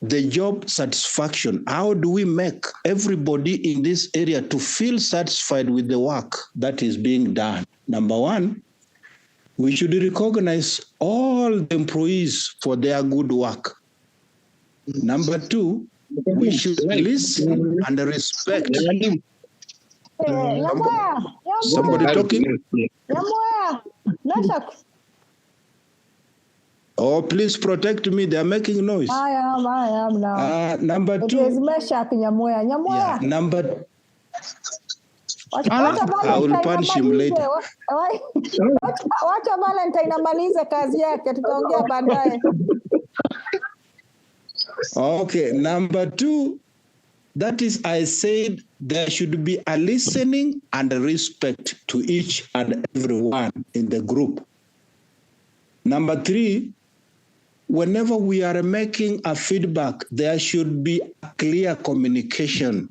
the job satisfaction. How do we make everybody in this area to feel satisfied with the work that is being done? Number 1, we should recognize all the employees for their good work. Number 2, we should listen and respect. Somebody talking? Oh, please protect me. They're making noise. I am now. Number 2. It is Meshach Nyamoya. Nyamoya. Yeah, number. I will punish him later. Wacha Valentine amalize kazi yake, tutaongea baadaye. Okay, number 2, that is, I said there should be a listening and a respect to each and everyone in the group. Number 3, whenever we are making a feedback, there should be a clear communication.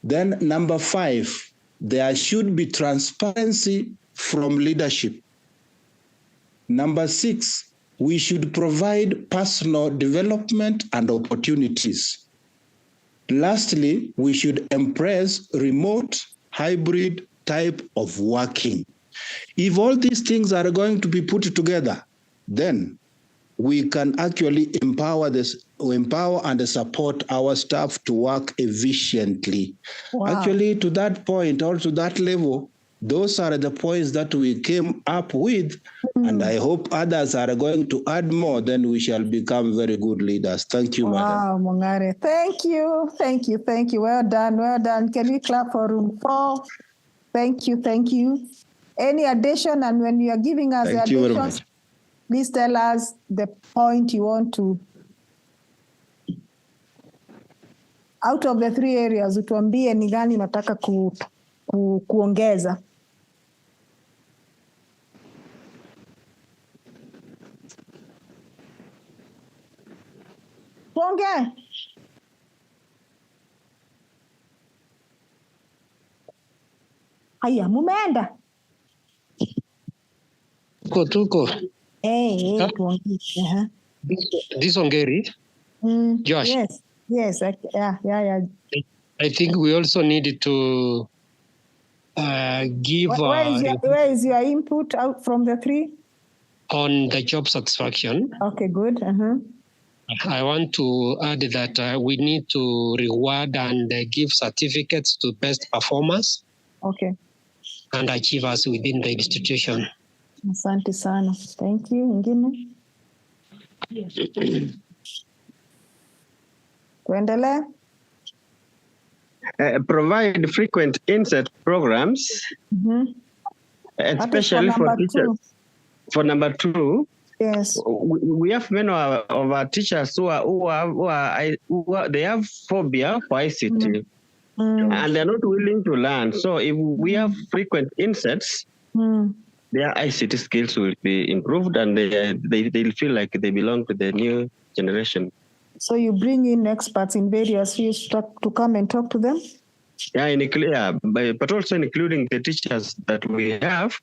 Then number 5, there should be transparency from leadership. Number 6, we should provide personal development and opportunities. Lastly, we should embrace remote, hybrid type of working. If all these things are going to be put together, then we can actually empower and support our staff to work efficiently. Wow. Actually, to that point or to that level, those are the points that we came up with, and I hope others are going to add more, then we shall become very good leaders. Thank you, madam. Wow, Mongare. Thank you. Well done. Can we clap for room 4? Thank you. Any addition? And when you are giving us the additions, please tell us the point you want to. Out of the 3 areas, utuambie ni gani unataka kuongeza. Tuongee. Haya, mumeenda. Tuko. Tuongee. This Ongeri? Josh? Yes. Yeah. I think we also need to give... Where is your input out from the 3? On the job satisfaction. Okay, good. I want to add that we need to reward and give certificates to best performers. Okay. And achievers within the institution. Asante sana. Thank you. Ingine? Tuendelee. Provide frequent insert programs, especially for teachers. For number 2, yes, we have many of our teachers who they have phobia for ICT, and they're not willing to learn. So if we have frequent inserts, their ICT skills will be improved, and they'll feel like they belong to the new generation. So you bring in experts in various fields to come and talk to them? Yeah, but also including the teachers that we have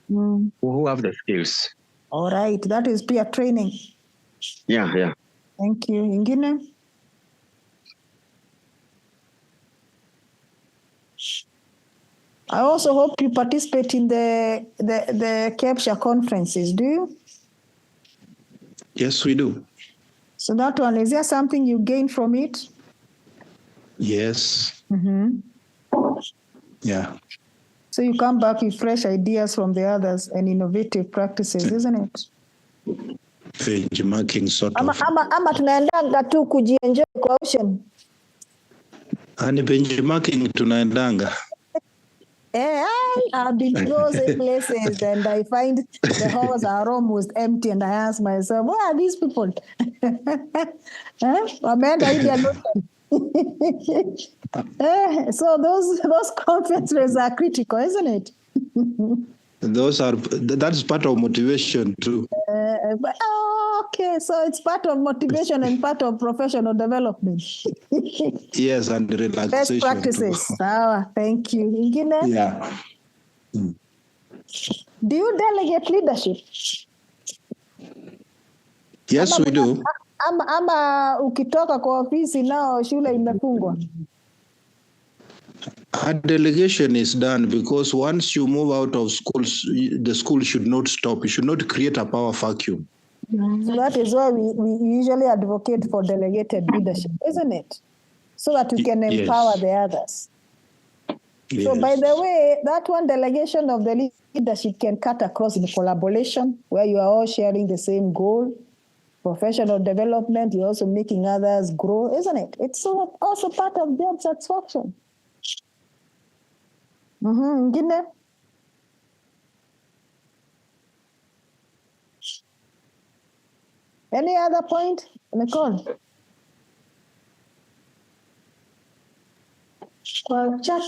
who have the skills. All right, that is peer training. Yeah. Thank you. Ingine? I also hope you participate in the CAPTCHA conferences, do you? Yes, we do. So that one, is there something you gain from it? Yes. Yeah. So you come back with fresh ideas from the others and innovative practices, isn't it? Benchmarking sort of. Ama tunaendanga tu kujienjoy kwa ocean. Ani benchmarking tunaendanga. I've been to those places and I find the halls are almost empty and I ask myself, where are these people? So those conferences are critical, isn't it? That's part of motivation too. Okay, so it's part of motivation and part of professional development. Yes, and relaxation. Best practices. Thank you. Ingine? Yeah. Do you delegate leadership? Yes, we do. Ama ukitoka kwa ofisi nao shule imefungwa? A delegation is done because once you move out of schools, the school should not stop. You should not create a power vacuum. So that is why we usually advocate for delegated leadership, isn't it? So that we can empower the others. Yes. So by the way, that one delegation of the leadership can cut across in collaboration where you are all sharing the same goal. Professional development, you're also making others grow, isn't it? It's also part of job satisfaction. Ingine? Any other point, Nicole? Chat.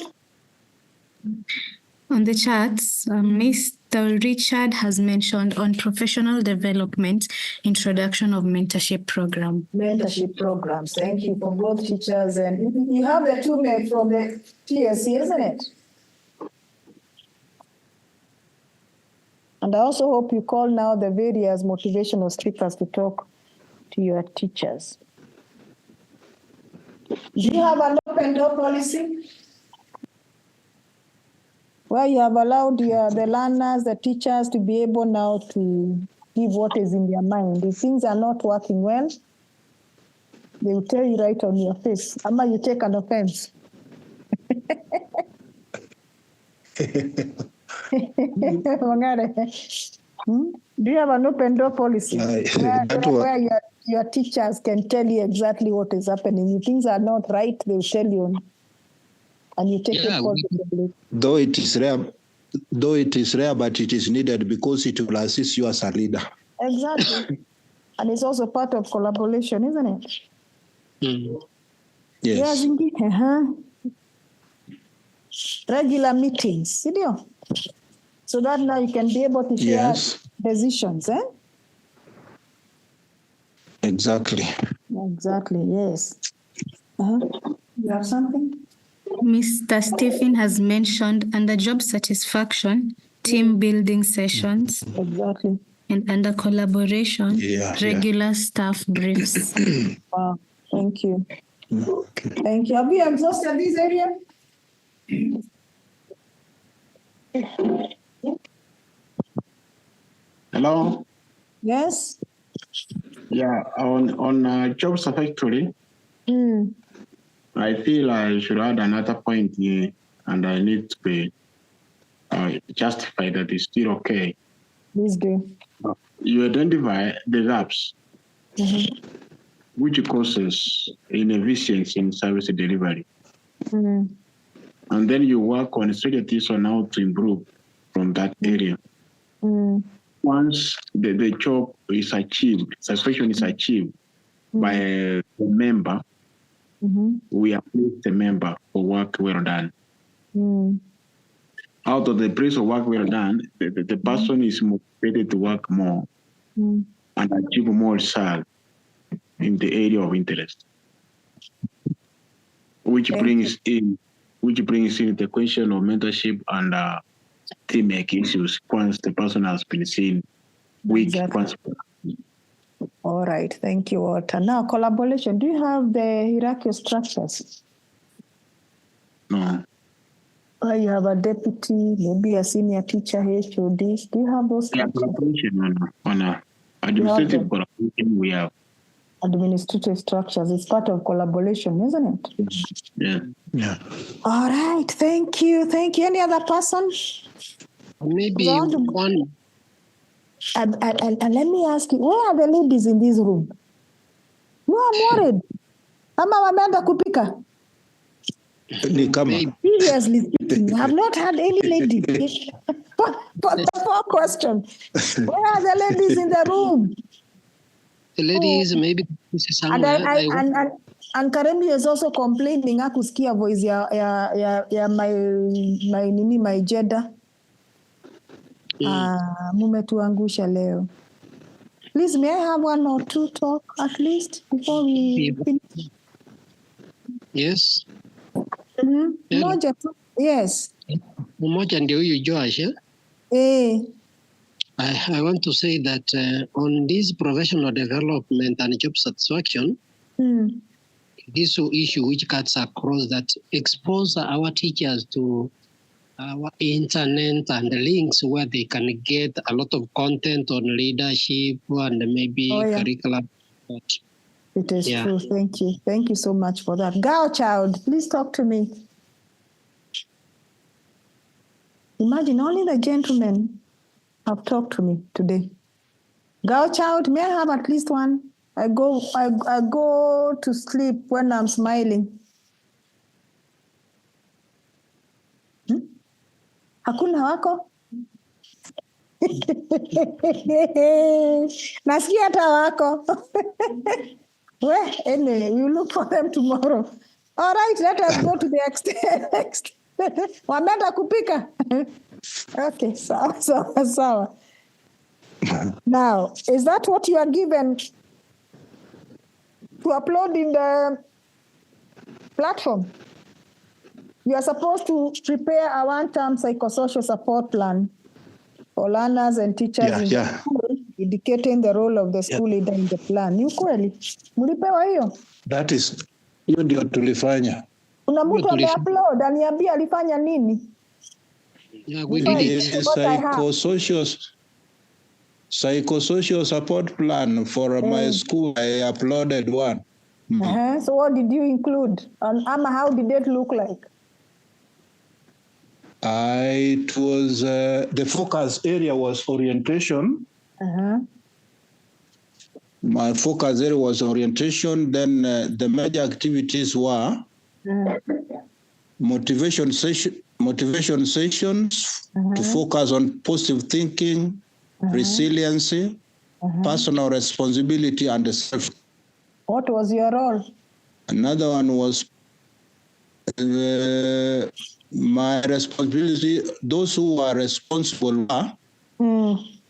On the charts, Mr. Richard has mentioned on professional development, introduction of mentorship program. Mentorship programs. Thank you for both teachers. And you have the 2 men from the TSC, isn't it? And I also hope you call now the various motivational speakers to talk to your teachers. Do you have an open door policy? Where you have allowed the learners, the teachers to be able now to give what is in their mind. If things are not working well, they will tell you right on your face. Ama you take an offense. Do you have an open door policy where your teachers can tell you exactly what is happening? If things are not right, they will tell you, and you take it positively. Though it is rare, but it is needed because it will assist you as a leader. Exactly, and it's also part of collaboration, isn't it? Yes. Regular meetings, so that now you can be able to share decisions, Exactly. Exactly, yes. You have something? Mr. Stephen has mentioned under job satisfaction, team building sessions. Exactly. And under collaboration, regular staff briefs. Wow, thank you. Okay. Thank you. Have you exhausted this area? Hello? Yes? Yeah, on job satisfactory, I feel I should add another point here, and I need to be justified that it's still okay. Please do. You identify the gaps. which causes inefficiency in service delivery. Mm. And then you work on strategies on how to improve from that area. Mm. Once the job is achieved, satisfaction is achieved by a member, we appreciate the member for work well done. Out of the praise of work well done, the person is motivated to work more and achieve more result in the area of interest, which brings in the question of mentorship and teamwork issues once the person has been seen weak. All right, thank you, Walter. Now, collaboration. Do you have the hierarchical structures? No. You have a deputy, maybe a senior teacher, HOD. Do you have those structures? Collaboration on administrative collaboration we have. Administrative structures. It's part of collaboration, isn't it? Yeah. All right, thank you. Thank you. Any other person? Maybe one. And let me ask you, where are the ladies in this room? No, I'm worried. Ama wameenda kupika? Seriously speaking, I have not had any lady. For the 4 question. Where are the ladies in the room? The ladies, maybe this is somewhere. And Karemi is also complaining. Hakusikia voice ya my Jeda. Mumetuangusha leo. Please, may I have 1 or 2 talk at least before we finish? Yes. Moja tu. Yes. Mmoja ndio huyu Joash. I want to say that on this professional development and job satisfaction, this issue which cuts across that expose our teachers to our internet and links where they can get a lot of content on leadership and maybe curriculum. It is true. Thank you. Thank you so much for that. Girl child, please talk to me. Imagine only the gentlemen have talked to me today. Girl child, may I have at least one? I go to sleep when I'm smiling. Hakuna wako? Nasikia hata wako. Well, anyway, we look for them tomorrow. All right, let us go to the next. Wameenda kupika? Okay, sawa. Now, is that what you are given to upload in the platform? You are supposed to prepare a 1-term psychosocial support plan for learners and teachers in the school, indicating the role of the school leader in the plan. Ni ukweli? Mlipewa hiyo? That is, hiyo ndio tulifanya. Kuna mtu ameupload, aniambia alifanya nini? We did it. Psychosocial support plan for my school. I uploaded one. So what did you include? And how did it look like? It was the focus area was orientation. My focus area was orientation. Then the major activities were motivation sessions to focus on positive thinking, resiliency, personal responsibility, and self. What was your role? Another one was my responsibility. Those who are responsible are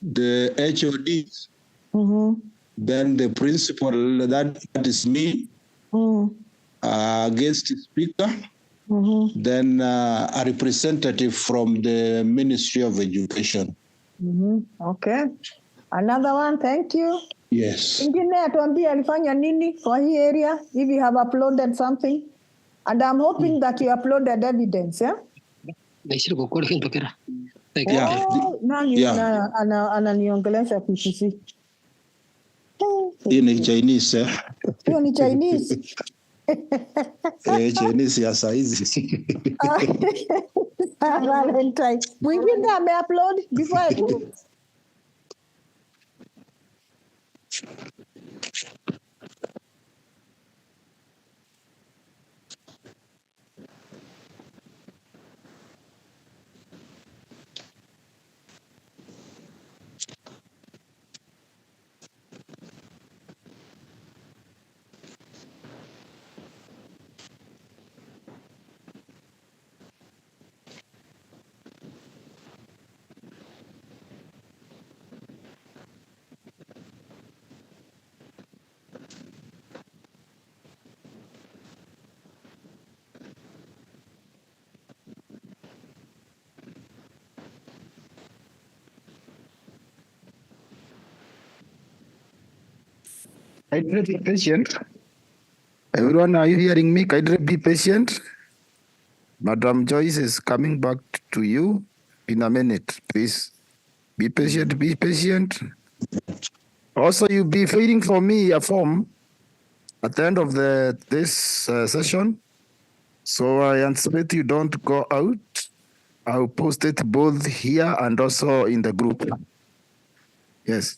the HODs, then the principal, that is me, guest speaker, then a representative from the Ministry of Education. Okay. Another one, thank you. Yes. Ingine atuambie alifanya nini for hii area, if you have uploaded something. And I'm hoping that you uploaded evidence, yeah? Ananiongelesha PPC. Hii ni Chinese, Hiyo ni Chinese. Chinese ya saizi. Valentine. Mwingine ameupload before I do. Kindly be patient. Everyone, are you hearing me? Kindly be patient. Madam Joyce is coming back to you in a minute. Please be patient, be patient. Also, you'll be filling for me a form at the end of this session. So I anticipate you don't go out. I'll post it both here and also in the group. Yes.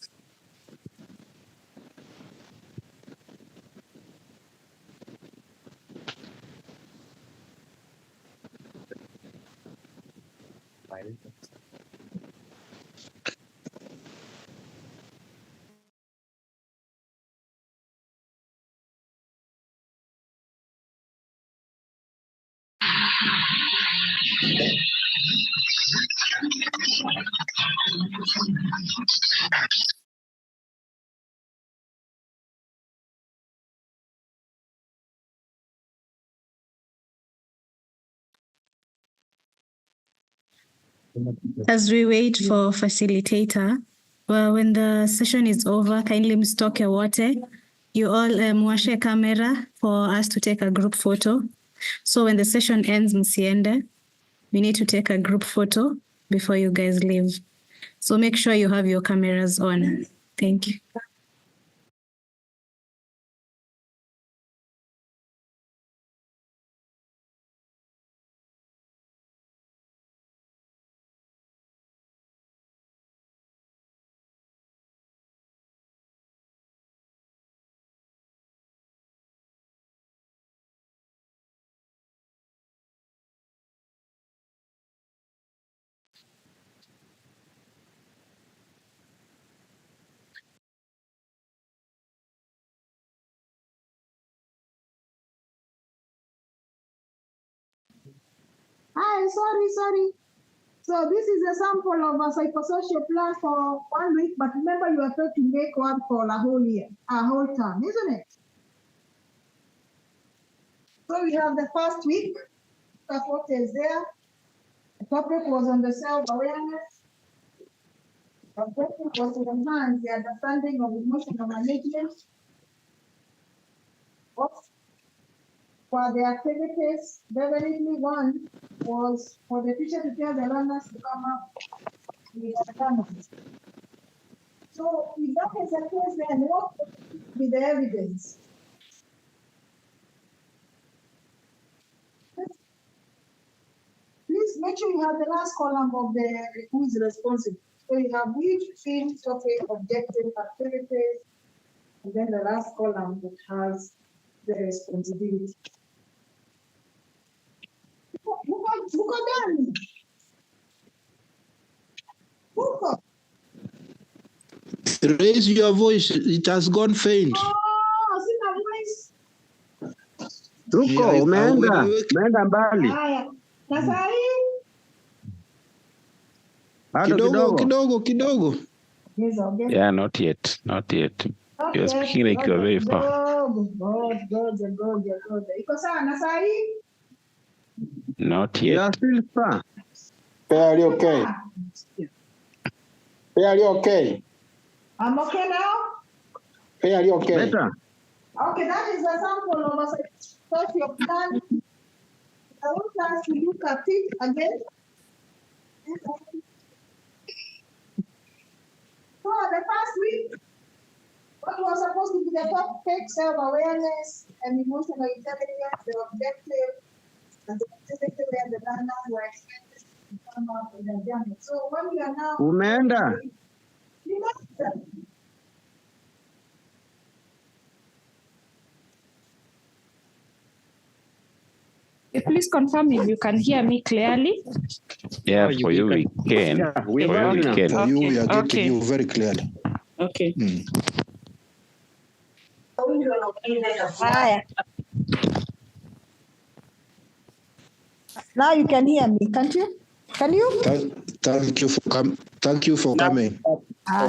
As we wait for facilitator, well, when the session is over, kindly mstoke wote. You all mwashe camera for us to take a group photo. So when the session ends, msiende, we need to take a group photo before you guys leave. So make sure you have your cameras on. Thank you. Hi, sorry. So this is a sample of a psychosocial plan for 1 week, but remember you are told to make one for a whole year, a whole term, isn't it? So we have the first week, that's what is there. The topic was on the self-awareness. The objective was to enhance the understanding of emotional management. What were the activities? Definitely one was for the teacher to tell the learners to come up with examples. So if that is the case, then what would be the evidence? Please make sure you have the last column of the who is responsible. So you have which field, topic, objective, activities, and then the last column that has the responsibility. Look at them. Raise your voice. It has gone faint. Oh, see my voice? Ruko, umeenda mbali. Haya. Na saa hii? Kidogo. Yeah, not yet. You're speaking like you're very far. Ngoja. Iko sawa na saa hii? Not yet. You are still far. Fairly okay. I'm okay now? Fairly okay. Better. Okay, that is a sample of a social plan. I want us to look at it again. So the first week, what was supposed to be the topic, self-awareness and emotional intelligence, the objective, and the activity where the learners were expected to come up with a journey. So when we are now... Umeenda. Please confirm if you can hear me clearly. Yeah, for you we can. Yeah, we can. For you, we are getting you very clearly. Okay. Now you can hear me, can't you? Can you? Thank you for coming.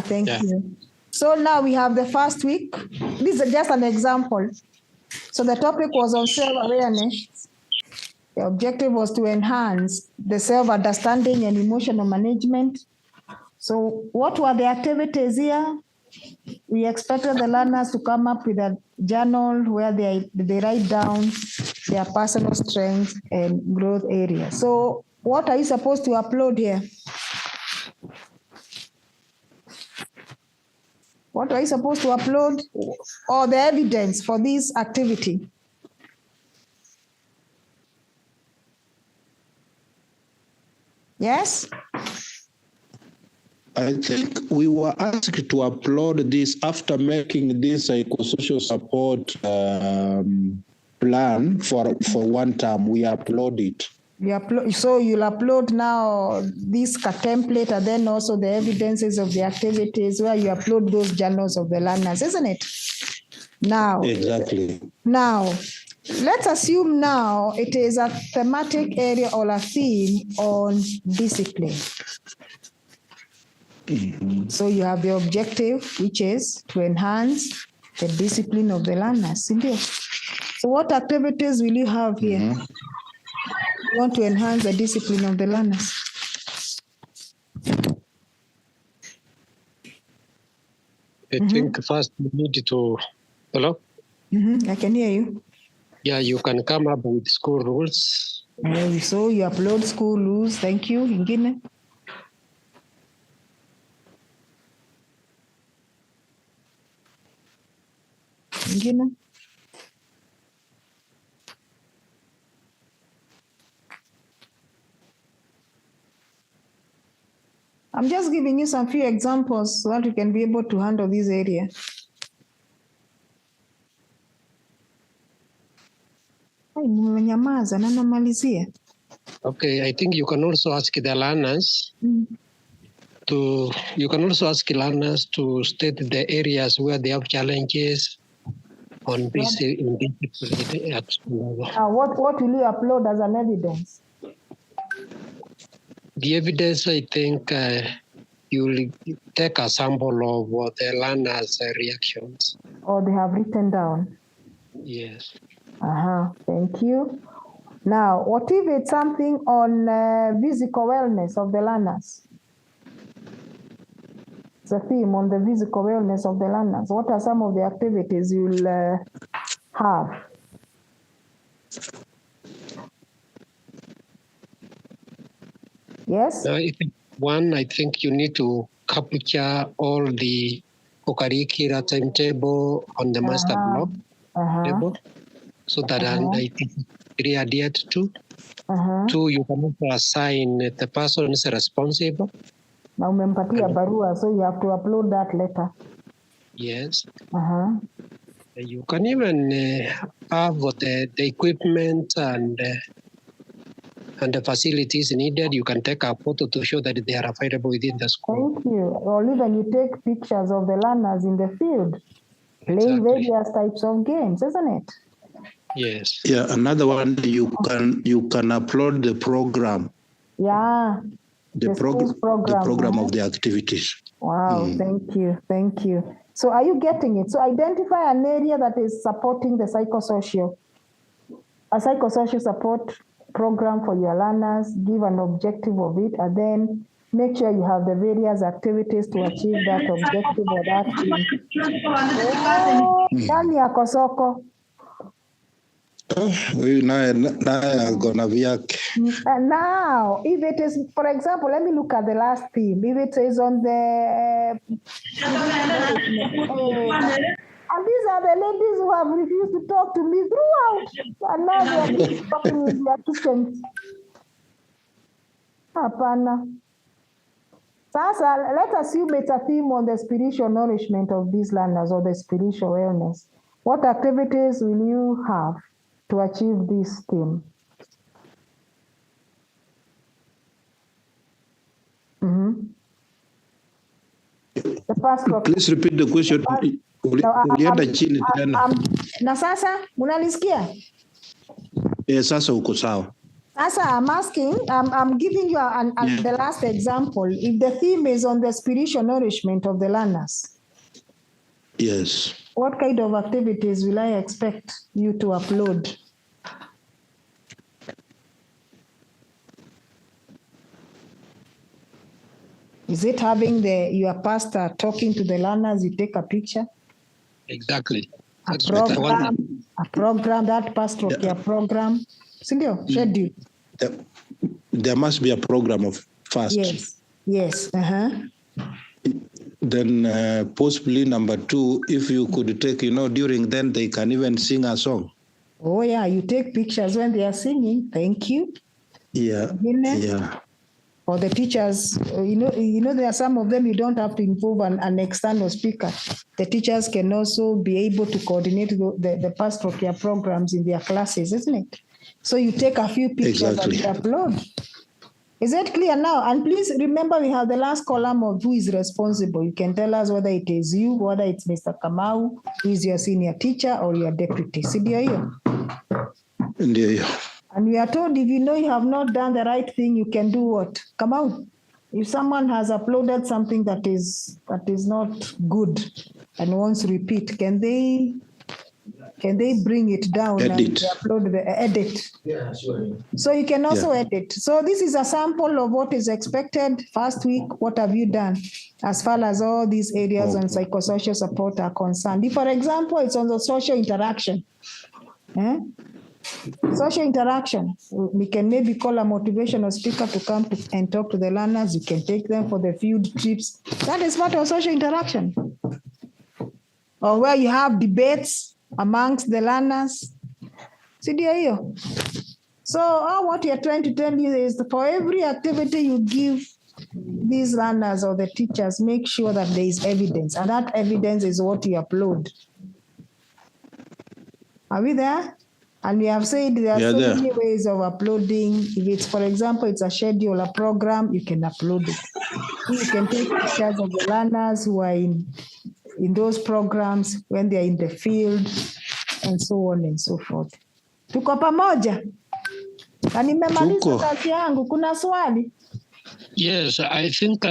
Thank you. So now we have the first week. This is just an example. So the topic was on self-awareness. The objective was to enhance the self-understanding and emotional management. So what were the activities here? we expected the learners to come up with a journal where they write down their personal strengths and growth areas. So what are you supposed to upload here? What are you supposed to upload? Or the evidence for this activity? Yes? I think we were asked to upload this after making this psychosocial support plan for one term. We upload it. So you'll upload now this template and then also the evidences of the activities where you upload those journals of the learners, isn't it? Now. Exactly. Now, let's assume now it is a thematic area or a theme on discipline. Mm-hmm. So you have the objective, which is to enhance the discipline of the learners. So what activities will you have here? Mm-hmm. You want to enhance the discipline of the learners. I think first we need to, hello? I can hear you. Yeah, you can come up with school rules. So you upload school rules. Thank you. Ingine. I'm just giving you some few examples so that you can be able to handle this area. Okay, I think you can also ask the learners to state the areas where they have challenges on this indiscipline at school. What will you upload as an evidence? The evidence, I think you will take a sample of what the learners' reactions. Or they have written down? Yes. Thank you. Now, what if it's something on physical wellness of the learners? It's a theme on the physical wellness of the learners. What are some of the activities you'll have? Yes? I think you need to capture all the co-curricular timetable on the master block table, so that I think it's adhered to. Two, you can also assign the person is responsible. Na umempatia barua, so you have to upload that letter. Yes. You can even have the equipment and the facilities needed. You can take a photo to show that they are available within the school. Thank you. Or even you take pictures of the learners in the field, playing various types of games, isn't it? Yes. Yeah, another one, you can upload the program. Yeah. The program of the activities. Wow, thank you. So are you getting it? So identify an area that is supporting a psychosocial support program for your learners, give an objective of it, and then make sure you have the various activities to achieve that objective or that thing. Nani yako soko? Now, if it is, for example, let me look at the last theme. If it is on the and these are the ladies who have refused to talk to me throughout, and now they are talking with their kitchens. Hapana. Sasa, let's assume it's a theme on the spiritual nourishment of these learners or the spiritual wellness. What activities will you have to achieve this theme? The first Please repeat the question. Na sasa munalisikia? Sasa uko sawa. Sasa I'm asking, I'm giving you the last example. If the theme is on the spiritual nourishment of the learners, yes, what kind of activities will I expect you to upload? Is it having your pastor talking to the learners, you take a picture? Exactly. A program, that pastoral care program. Sindio, schedule. There must be a program of first. Yes. Then possibly number 2, if you could take, during then they can even sing a song. Oh yeah, you take pictures when they are singing. Thank you. Yeah. Or the teachers, there are some of them you don't have to involve an external speaker. The teachers can also be able to coordinate the pastoral care programs in their classes, isn't it? So you take a few pictures and you upload. Is it clear now? And please remember, we have the last column of who is responsible. You can tell us whether it is you, whether it's Mr. Kamau, who is your senior teacher, or your deputy. And we are told if you know you have not done the right thing, you can do what? Come out. If someone has uploaded something that is not good and wants to repeat, can they bring it down and upload the edit? Yeah, sure. So you can also edit. So this is a sample of what is expected first week. What have you done as far as all these areas on psychosocial support are concerned? If, for example, it's on the social interaction. Social interaction, we can maybe call a motivational speaker to come and talk to the learners. You can take them for the field trips. That is part of social interaction. Or where you have debates amongst the learners. So what you're trying to tell you is for every activity you give these learners or the teachers, make sure that there is evidence. And that evidence is what you upload. Are we there? And we have said there are many ways of uploading. If it's, for example, it's a schedule, a program, you can upload it. You can take pictures of the learners who are in those programs, when they are in the field, and so on and so forth. Tuko pamoja? Na nimemaliza kazi yangu. Kuna swali? Yes, I think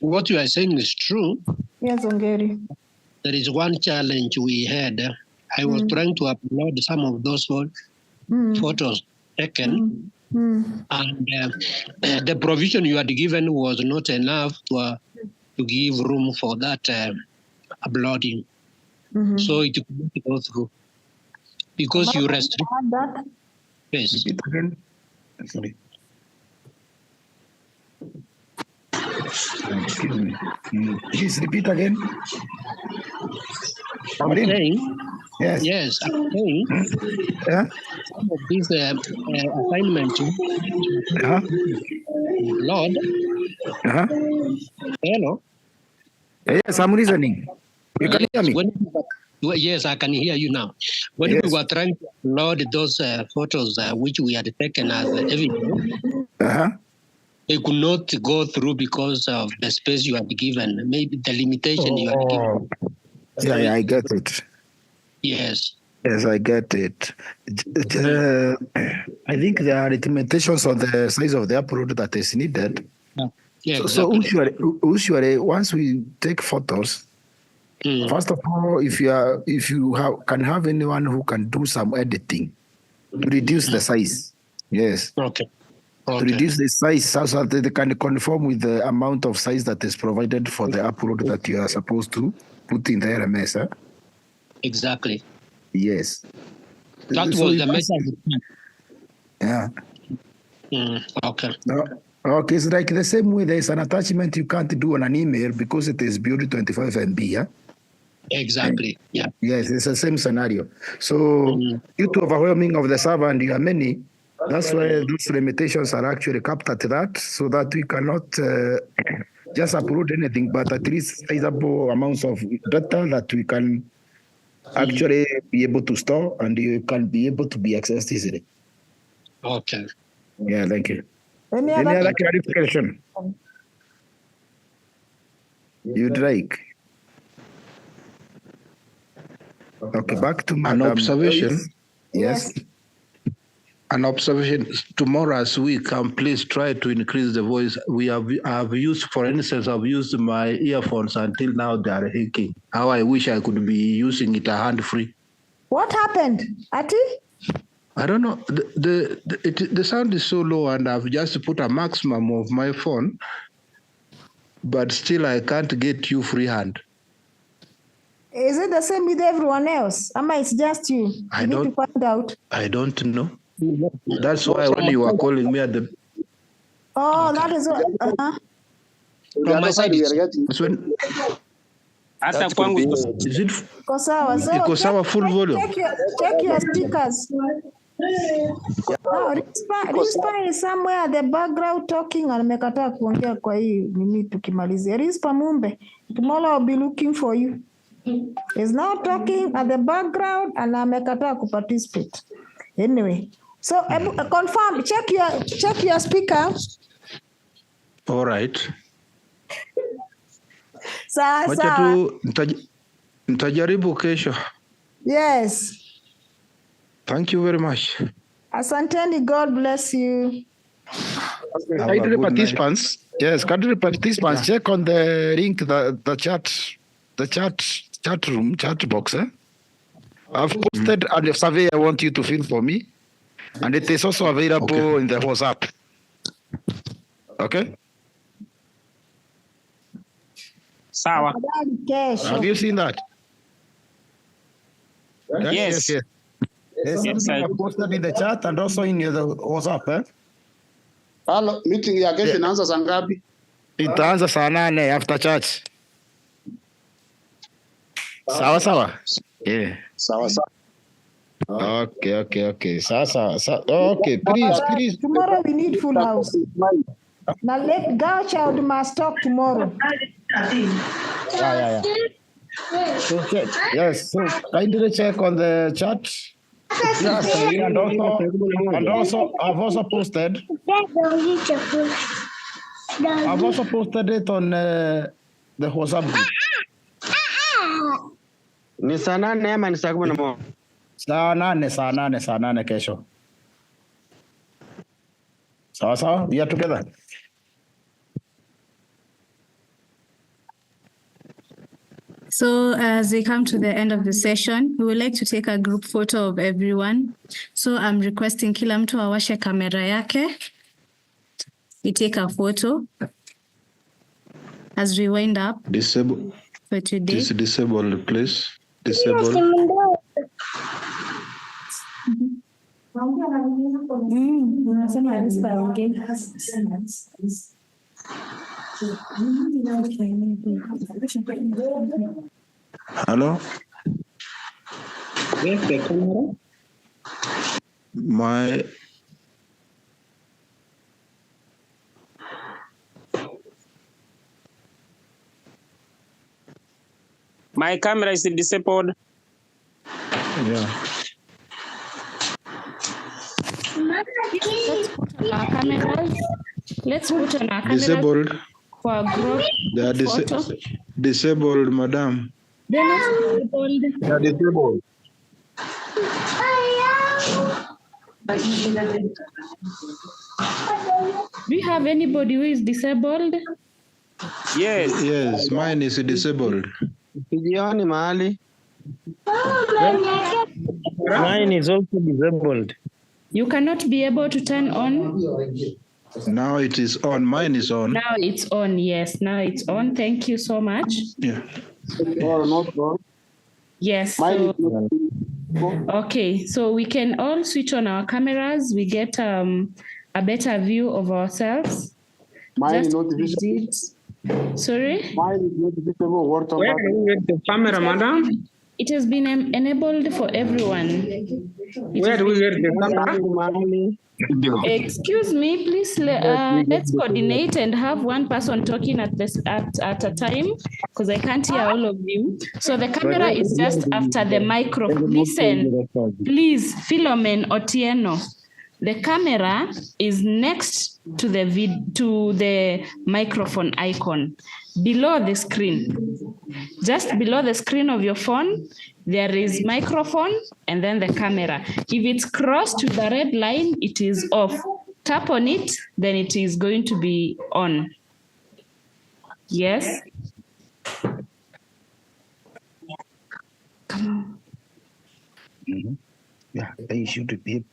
what you are saying is true. Yes, Ongeri. There is one challenge we had. I was trying to upload some of those photos taken, and the provision you had given was not enough to give room for that uploading. So it could not go through because you restrict that. Yes. Sorry. Excuse me. Please repeat again. I'm saying, yes. I'm saying some of these assignments, Lord. Hello. Yes, I'm listening. You can hear me? Yes, I can hear you now. When we were trying to upload those photos which we had taken as evidence, they could not go through because of the space you had given, maybe the limitation you had given. Yeah, I get it. Yes. Yes, I get it. I think there are limitations on the size of the upload that is needed. Yeah, so usually, once we take photos, first of all, if you can have anyone who can do some editing to reduce the size. Yes. Okay. To reduce the size so that they can conform with the amount of size that is provided for the upload that you are supposed to put in the RMS. Exactly. Yes. That was the message. Yeah. Okay. Okay, it's like the same way there is an attachment you can't do on an email because it is beyond 25 MB. Yeah? Exactly. Yeah. Yes, it's the same scenario. So due to overwhelming of the server and you are many, that's why those limitations are actually capped at that, so that we cannot just upload anything, but at least sizable amounts of data that we can actually be able to store and you can be able to be accessed easily. Okay. Yeah, thank you. Any other clarification? You'd like? Okay, back to an observation. Yes. An observation. Tomorrow's week, please try to increase the voice. I've used, for instance, I've used my earphones until now they are hacking. How I wish I could be using it hand-free. What happened, Ati? I don't know. The sound is so low, and I've just put a maximum of my phone. but still I can't get you free hand. Is it the same with everyone else? Ama it's just you? I You need don't- to find out. I don't know. That's why when you were calling me at the Oh, that is what. From my side, that's when hata that could kwangu be, iko- is it Iko sawa. So iko sawa full volume? check your speakers. No, Rispa is somewhere at the background talking and amekataa kuongea kwa hii nini tukimalizia. Rispa Mumbe, tomorrow I'll be looking for you. He's now talking at the background and amekataa kuparticipate. Anyway, so confirm, check your speaker. All right. Sawa Wacha sawa. tu nitajaribu kesho. Yes. Thank you very much. Asanteni, God bless you. Kindly participants, yes, kindly participants, check on the link, the chat room, chat box. I've posted a survey I want you to fill for me, and it is also available in the WhatsApp. Okay. Sawa. Have you seen that? Yes. Yes, I posted in the chat and also in the WhatsApp. Halo, meeting ya kesho inaanza saa ngapi? Itaanza saa 8 after church. Sawa sawa. Yeah. Sawa sawa. Okay. Okay, please. Tomorrow we need full house. Now let girl child must talk tomorrow. Yeah. So check. Yes, so kindly check on the chat. And also, I've also posted it on the WhatsApp group. Ni saa 8 ama ni saa 11? Saa 8 kesho. Sawa, we are together. So as we come to the end of the session, we would like to take a group photo of everyone. So I'm requesting kila mtu awashe kamera yake. We take a photo as we wind up Disable. for today. This disabled, please. Disabled. Hello? Yes, the camera. My camera is disabled. Yeah. Let's put on our cameras. Disabled. For a group They are photo. disabled, madam. They're not disabled. They are disabled. Do you have anybody who is disabled? Yes, mine is disabled. Sijioni mahali. Mine is also disabled. You cannot be able to turn on? Now it is on. Mine is on. Now it's on, yes. Now it's on. Thank you so much. Yeah. Yes. So, okay, so we can all switch on our cameras. We get a better view of ourselves. Mine is not visible. Sorry? Mine is not visible. Where do you get the camera, madam? It has been enabled for everyone. Where do we get the camera? Excuse me, please. Let's coordinate and have one person talking at a time, because I can't hear all of you. So the camera is just after the microphone. Listen, please, Philomen Otieno. The camera is next to the microphone icon, below the screen. Just below the screen of your phone, there is microphone and then the camera. If it's crossed to the red line, it is off. Tap on it, then it is going to be on. Yes? Come on. Mm-hmm. Yeah, they should be.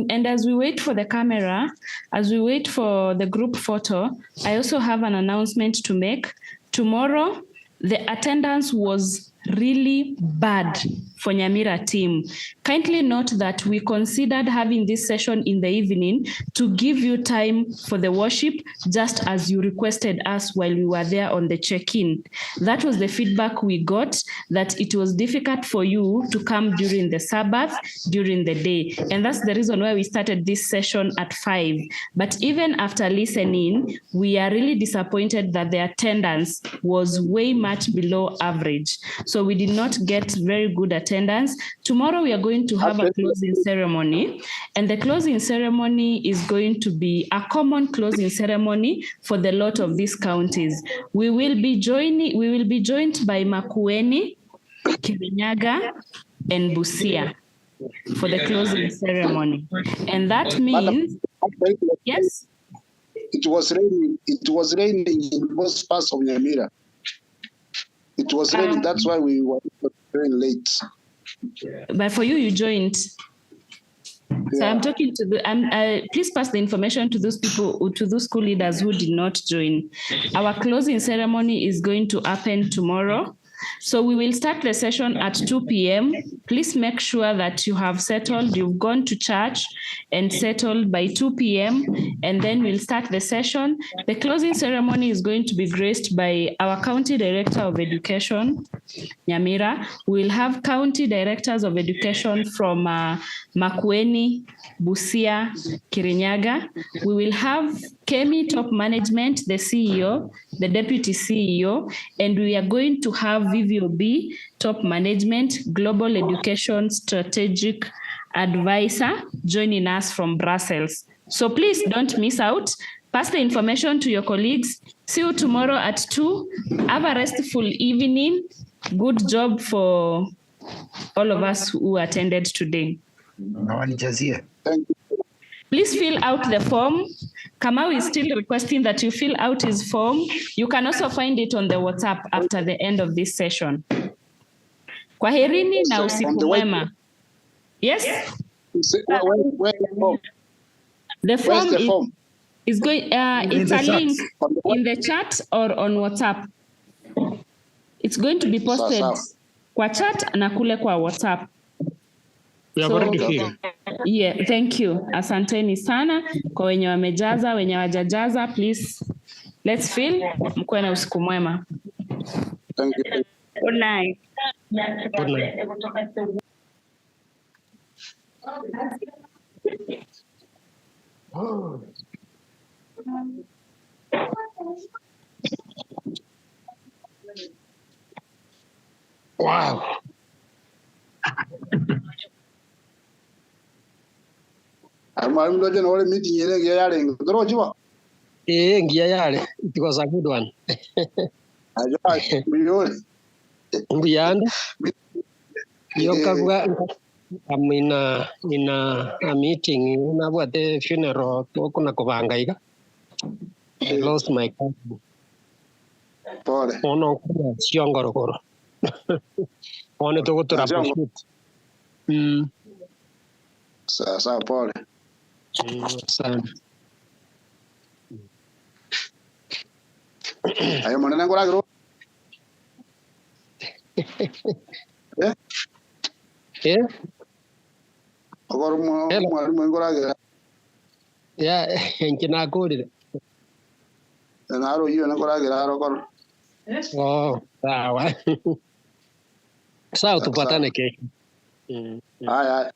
And as we wait for the camera, as we wait for the group photo, I also have an announcement to make. Tomorrow, the attendance was really bad for Nyamira team. Kindly note that we considered having this session in the evening to give you time for the worship, just as you requested us while we were there on the check-in. That was the feedback we got, that it was difficult for you to come during the Sabbath, during the day. And that's the reason why we started this session at 5. But even after listening, we are really disappointed that the attendance was way much below average. So we did not get very good attendance. Tomorrow we are going to have a closing ceremony, and the closing ceremony is going to be a common closing ceremony for the lot of these counties. We will be joined by Makueni, Kirinyaga, and Busia for the closing ceremony. And that means, yes? It was raining in most parts of Nyamira. It was raining, that's why we were very late. But for you, you joined. So I'm talking to please pass the information to those people, to those school leaders who did not join. Our closing ceremony is going to happen tomorrow. So we will start the session at 2 p.m. Please make sure that you have settled, you've gone to church and settled by 2 p.m. and then we'll start the session. The closing ceremony is going to be graced by our County Director of Education, Nyamira. We'll have County Directors of Education from Makueni, Busia, Kirinyaga. We will have Kemi Top Management, the CEO, the Deputy CEO, and we are going to have VVOB Top Management, Global Education Strategic Advisor, joining us from Brussels. So please don't miss out. Pass the information to your colleagues. See you tomorrow at 2. Have a restful evening. Good job for all of us who attended today. No one just here. Thank you. Please fill out the form. Kamau is still requesting that you fill out his form. You can also find it on the WhatsApp after the end of this session. Kwaherini na usiku mwema. Yes? Where's the form? The form, Where's the form? Is going, it's a link in the chat or on WhatsApp. It's going to be posted kwa chat na kule kwa WhatsApp. We have already filled. Yeah, thank you. Asanteni sana kwa wenye wamejaza, wenye wajajaza, please let's fill. Mkuwe na usiku mwema. Thank you. Good night. Good night. Wow. I'm not going to meeting you. It was a good one. Beyond, I'm in a meeting. About the funeral. I lost my cousin. Oh no, it's younger. Wanted to go to the shoot. Sa Paul. Ayo mana nang kurang ya? Yeah. Agora mau kurang ya? Yang kena aku deh. Dan aro iyo nang kurang aro kor. Oh, sawa. Sawa tu patane ke. Ay.